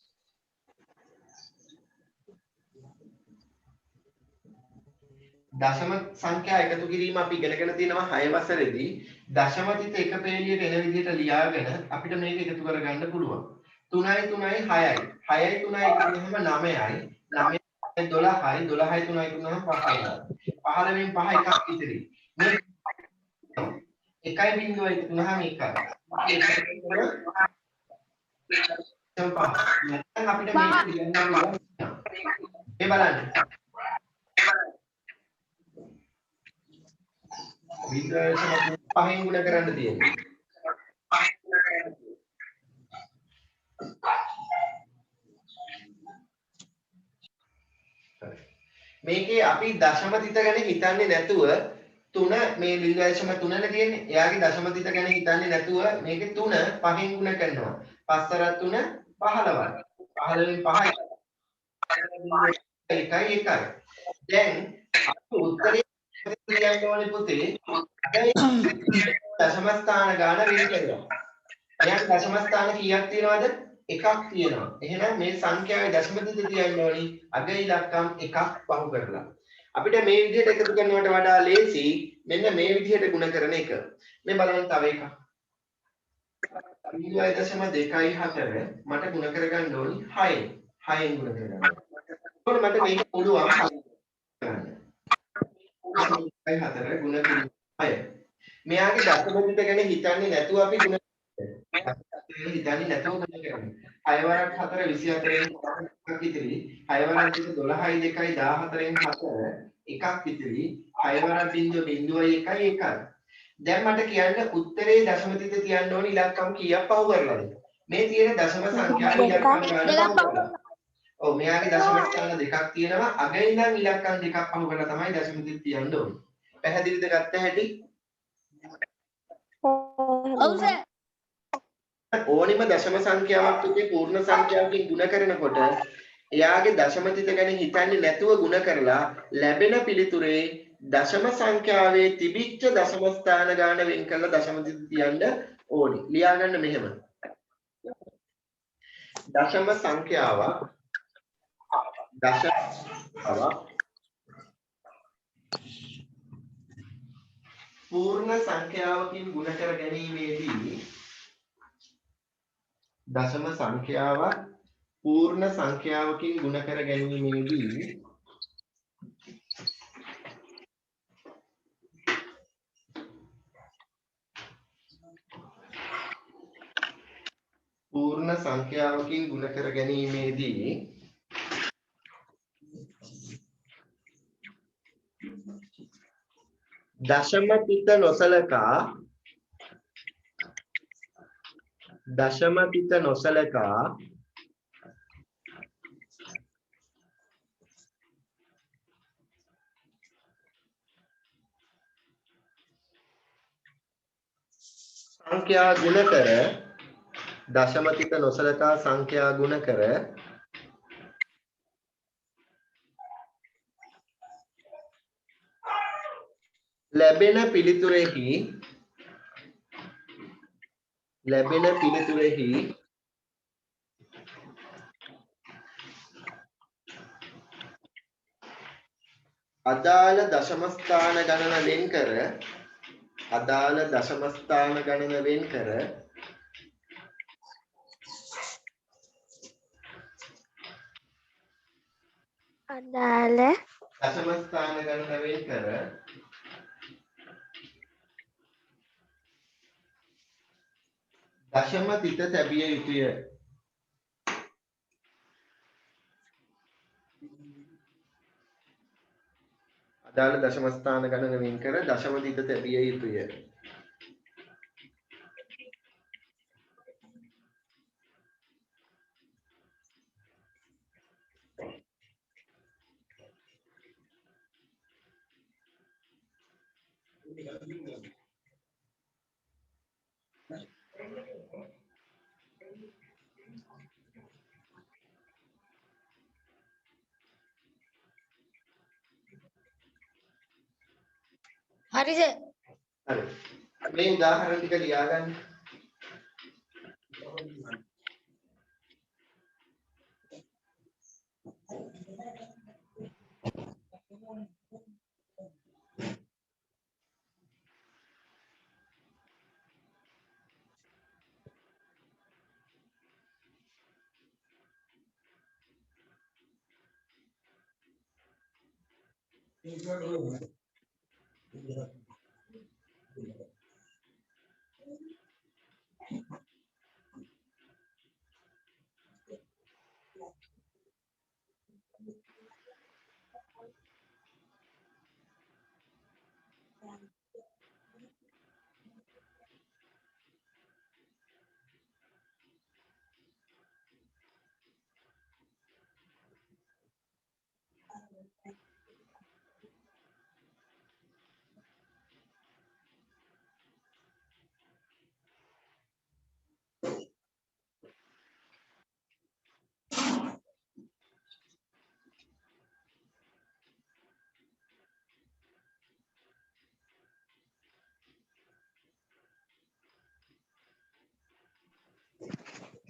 දශම සංඛ්‍යා එකතු කිරීම අපි ඉගෙනගෙන තියෙනවා 6 වසරේදී. දශම තිත එක පේලියට එන විදිහට ලියාගෙන අපිට මේක එකතු කරගන්න පුළුවන්. 3යි 3යි 6යි. 6යි 3යි කියනහම 9යි. 9යි 12යි. 12යි 3යි කියනහම 5යි. 15න් 5 එකක් ඉතිරි. මේ 1.3 තුනහම 1යි. නැත්නම් අපිට මේක ලියන්න පුළුවන්. මේ බලන්න. විද්‍යාවේ 5න් ගුණ කරන්න තියෙනවා. මේකේ අපි දශම තිත ගැන හිතන්නේ නැතුව 3 මේ 0.3 නේ තියෙන්නේ. එයාගේ දශම තිත ගැන හිතන්නේ නැතුව මේකේ 3 5න් ගුණ කරනවා. 5 3 15යි. 15න් 5යි. 1යි 1යි. දැන් අපි උත්තරේ ලියන්න ඕනේ පුතේ. දශම ස්ථාන ගාන වෙන කරනවා. දැන් දශම ස්ථාන කීයක් තියෙනවද? එකක් තියෙනවා. එහෙනම් මේ සංඛ්‍යාවේ දශම තිත තියන්න ඕනි. අග ඉලක්කම් එකක් පහු කරලා. අපිට මේ විදිහට එකතු කරනවට වඩා ලේසි මෙන්න මේ විදිහට ගුණ කරන එක. මේ බලන්න තව එකක්. 0.24 මට ගුණ කරගන්න ඕනි 6න්. 6න් ගුණ කරගන්න. එතකොට මට මේක පුළුවන් කරන්න. 4 ගුණ කිරීම 6. මෙයාගේ දශම තිත ගැන හිතන්නේ නැතුව අපි ගුණ හිතන්නේ නැතුව ගුණ කරන්නේ. 6 වරක් 4 24න් එකක් ඉතිරි. 6 වරක් 12යි 2යි 14න් 4 එකක් ඉතිරි. 6 වරක් 0.1යි 1. දැන් මට කියන්න උත්තරේ දශම තිත තියන්න ඕන ඉලක්කම් කීයක් පහු කරලාද? මේ තියෙන දශම සංඛ්‍යාවේ ඉලක්කම් ගන්න පහු කරලා. ඔව් මෙයාගේ දශම ස්ථාන දෙකක් තියෙනවා. අග ඉඳන් ඉලක්කම් දෙකක් පහු කරලා තමයි දශම තිත තියන්න ඕනේ. පැහැදිලිද ගත්ත හැටි? ඔව් සර්. ඕනිම දශම සංඛ්‍යාවක් තුනේ පූර්ණ සංඛ්‍යාවකින් ගුණ කරනකොට එයාගේ දශම තිත ගැන හිතන්නේ නැතුව ගුණ කරලා ලැබෙන පිළිතුරේ දශම සංඛ්‍යාවේ තිබිච්ච දශම ස්ථාන ගාන වෙන් කරලා දශම තිත තියන්න ඕනි. ලියා ගන්න මෙහෙම. දශම සංඛ්‍යාවක් පූර්ණ සංඛ්‍යාවකින් ගුණ කර ගැනීමේදී දශම සංඛ්‍යාවක් පූර්ණ සංඛ්‍යාවකින් ගුණ කර ගැනීමේදී පූර්ණ සංඛ්‍යාවකින් ගුණ කර ගැනීමේදී දශම තිත නොසලකා සංඛ්‍යා ගුණ කර දශම තිත නොසලකා සංඛ්‍යා ගුණ කර ලැබෙන පිළිතුරෙහි අදාළ දශම ස්ථාන ගණන වෙන් කර අදාළ දශම ස්ථාන ගණන වෙන් කර දශම තිත තැබිය යුතුය. අදාළ දශම ස්ථාන ගණන වෙන් කර දශම තිත තැබිය යුතුය. හරි සර්. හරි. මේ උදාහරණ ටික ලියාගන්න.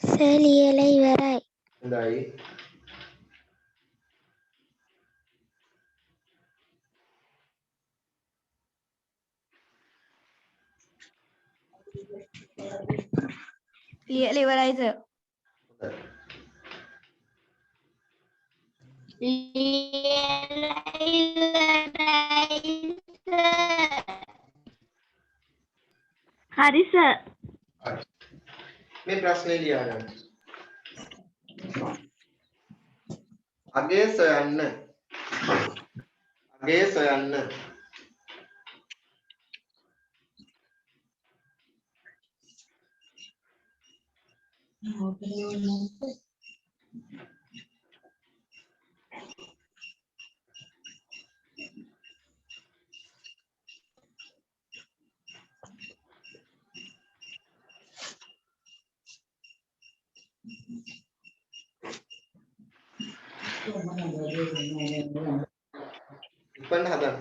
සර් ලියලා ඉවරයි. හොඳයි. ලියලා ඉවරයි සර්. හොඳයි. ලියලා ඉවරයි සර්. හරි සර්. හරි. මේ ප්‍රශ්නේ ලියාගන්න. අගේ සොයන්න. අගේ සොයන්න. ඉක්මනට හදන්න.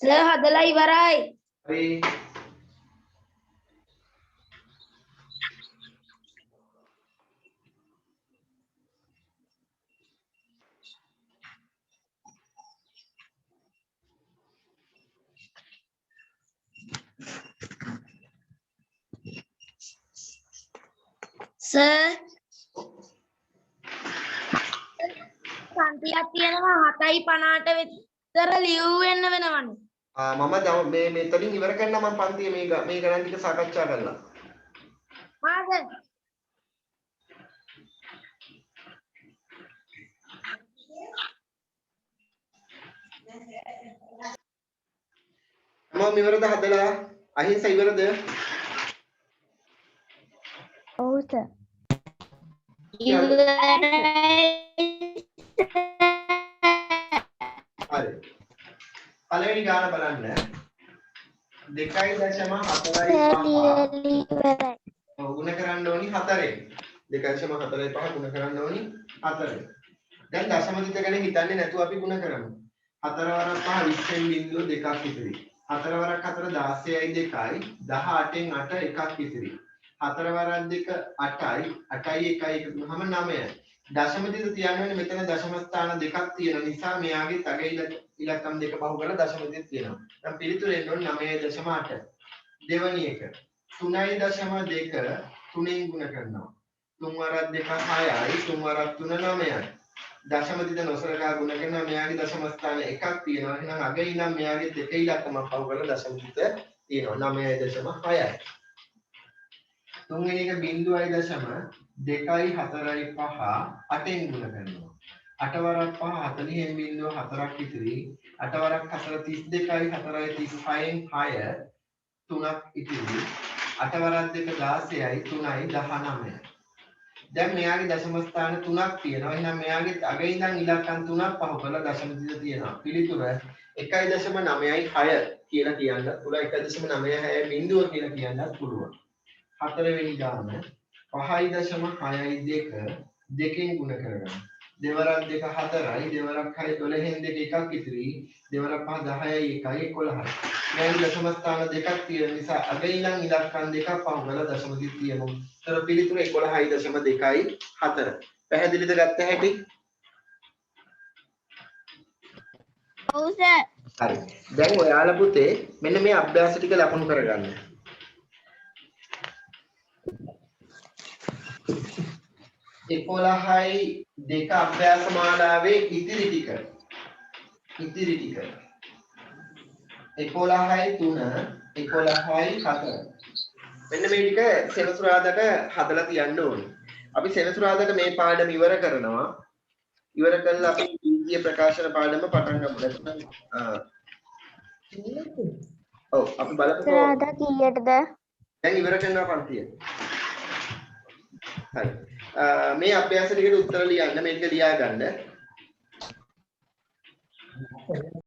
සර් හදලා ඉවරයි. හරි. සර් පන්තියක් තියෙනවා 7:50ට විතර ලියව් වෙන්න වෙනවනේ. මම මේ මෙතනින් ඉවර කරන්න මම පන්තියේ මේ ගණන් ටික සාකච්ඡා කරලා. ආ සර්. මම ඉවරද හදලා? අහිංස ඉවරද? ඔව් සර්. හරි. පළවෙනි ගාන බලන්න. 2.45 සර් ලියලා ඉවරයි. ගුණ කරන්න ඕනි 4ෙන්. 2.45 ගුණ කරන්න ඕනි 4ෙන්. දැන් දශම දිත ගැන හිතන්නේ නැතුව අපි ගුණ කරමු. 4 වරක් 5 20න් බිංදුව 2ක් ඉතිරි. 4 වරක් 4 16යි 2යි 18න් 8 එකක් ඉතිරි. 4 වරක් 2 8යි 8යි 1යි එකතු වුනහම 9යි. දශම දිත තියන්නේ මෙතන දශම ස්ථාන දෙකක් තියෙන නිසා මෙයාගේ තගේ ඉලක්කම් දෙක පහු කරලා දශම දිත තියෙනවා. දැන් පිළිතුර එන්න ඕනේ 9.8. දෙවැනි එක 3.2 3ෙන් ගුණ කරනවා. 3 වරක් 2 6යි 3 වරක් 3 9යි. දශම දිත නොසලකා ගුණ කරනවා මෙයාගේ දශම ස්ථාන එකක් තියෙනවා. එහෙනම් අගේ ඉඳන් මෙයාගේ දෙක ඉලක්කම පහු කරලා දශම දිත තියෙනවා 9.6යි. තුන්වෙනි එක 0.2යි 4යි 5 8ෙන් ගුණ කරනවා. 8 වරක් 5 40න් බිංදුව 4ක් ඉතිරි. 8 වරක් 4 32යි 4යි 36න් 6 3ක් ඉතිරි. 8 වරක් 2 16යි 3යි 19යි. දැන් මෙයාගේ දශම ස්ථාන 3ක් තියෙනවා. එහෙනම් මෙයාගේ අගේ ඉඳන් ඉලක්කම් 3ක් පහු කරලා දශම දිත තියෙනවා. පිළිතුර 1.96 කියලා කියන්න පුළුවන්. 1.96 බිංදුව කියලා කියන්නත් පුළුවන්. හතරවෙනි ගාන 5.62 දෙකෙන් ගුණ කරගන්න. දෙවරක් 2 4යි දෙවරක් 6 12න් 2 එකක් ඉතිරි. දෙවරක් 5 10යි 1යි 11යි. මේ දශම ස්ථාන දෙකක් තියෙන නිසා අගේ ඉඳන් ඉලක්කම් දෙකක් පහු කරලා දශම දිත තියෙනවා. ඒතර පිළිතුර 11.2යි 4. පැහැදිලිද ගත්ත හැටි? ඔව් සර්. හරි. දැන් ඔයාලා පුතේ මෙන්න මේ අභ්‍යාස ටික ලකුණු කරගන්න. 11යි 2 අභ්‍යාස මාලාවේ ඉතිරි ටික 11යි 3 11යි 4 මෙන්න මේ ටික සෙනසුරාදාට හදලා තියන්න ඕනේ. අපි සෙනසුරාදාට මේ පාඩම ඉවර කරනවා. ඉවර කළා අපි ද්විතීය ප්‍රකාශන පාඩම පටන් ගමු. ඔව් අපි බලමු. අද කීයටද? දැන් ඉවර කරනවා පන්තිය. හරි. මේ අභ්‍යාස ටිකට උත්තර ලියන්න මේක ලියා ගන්න.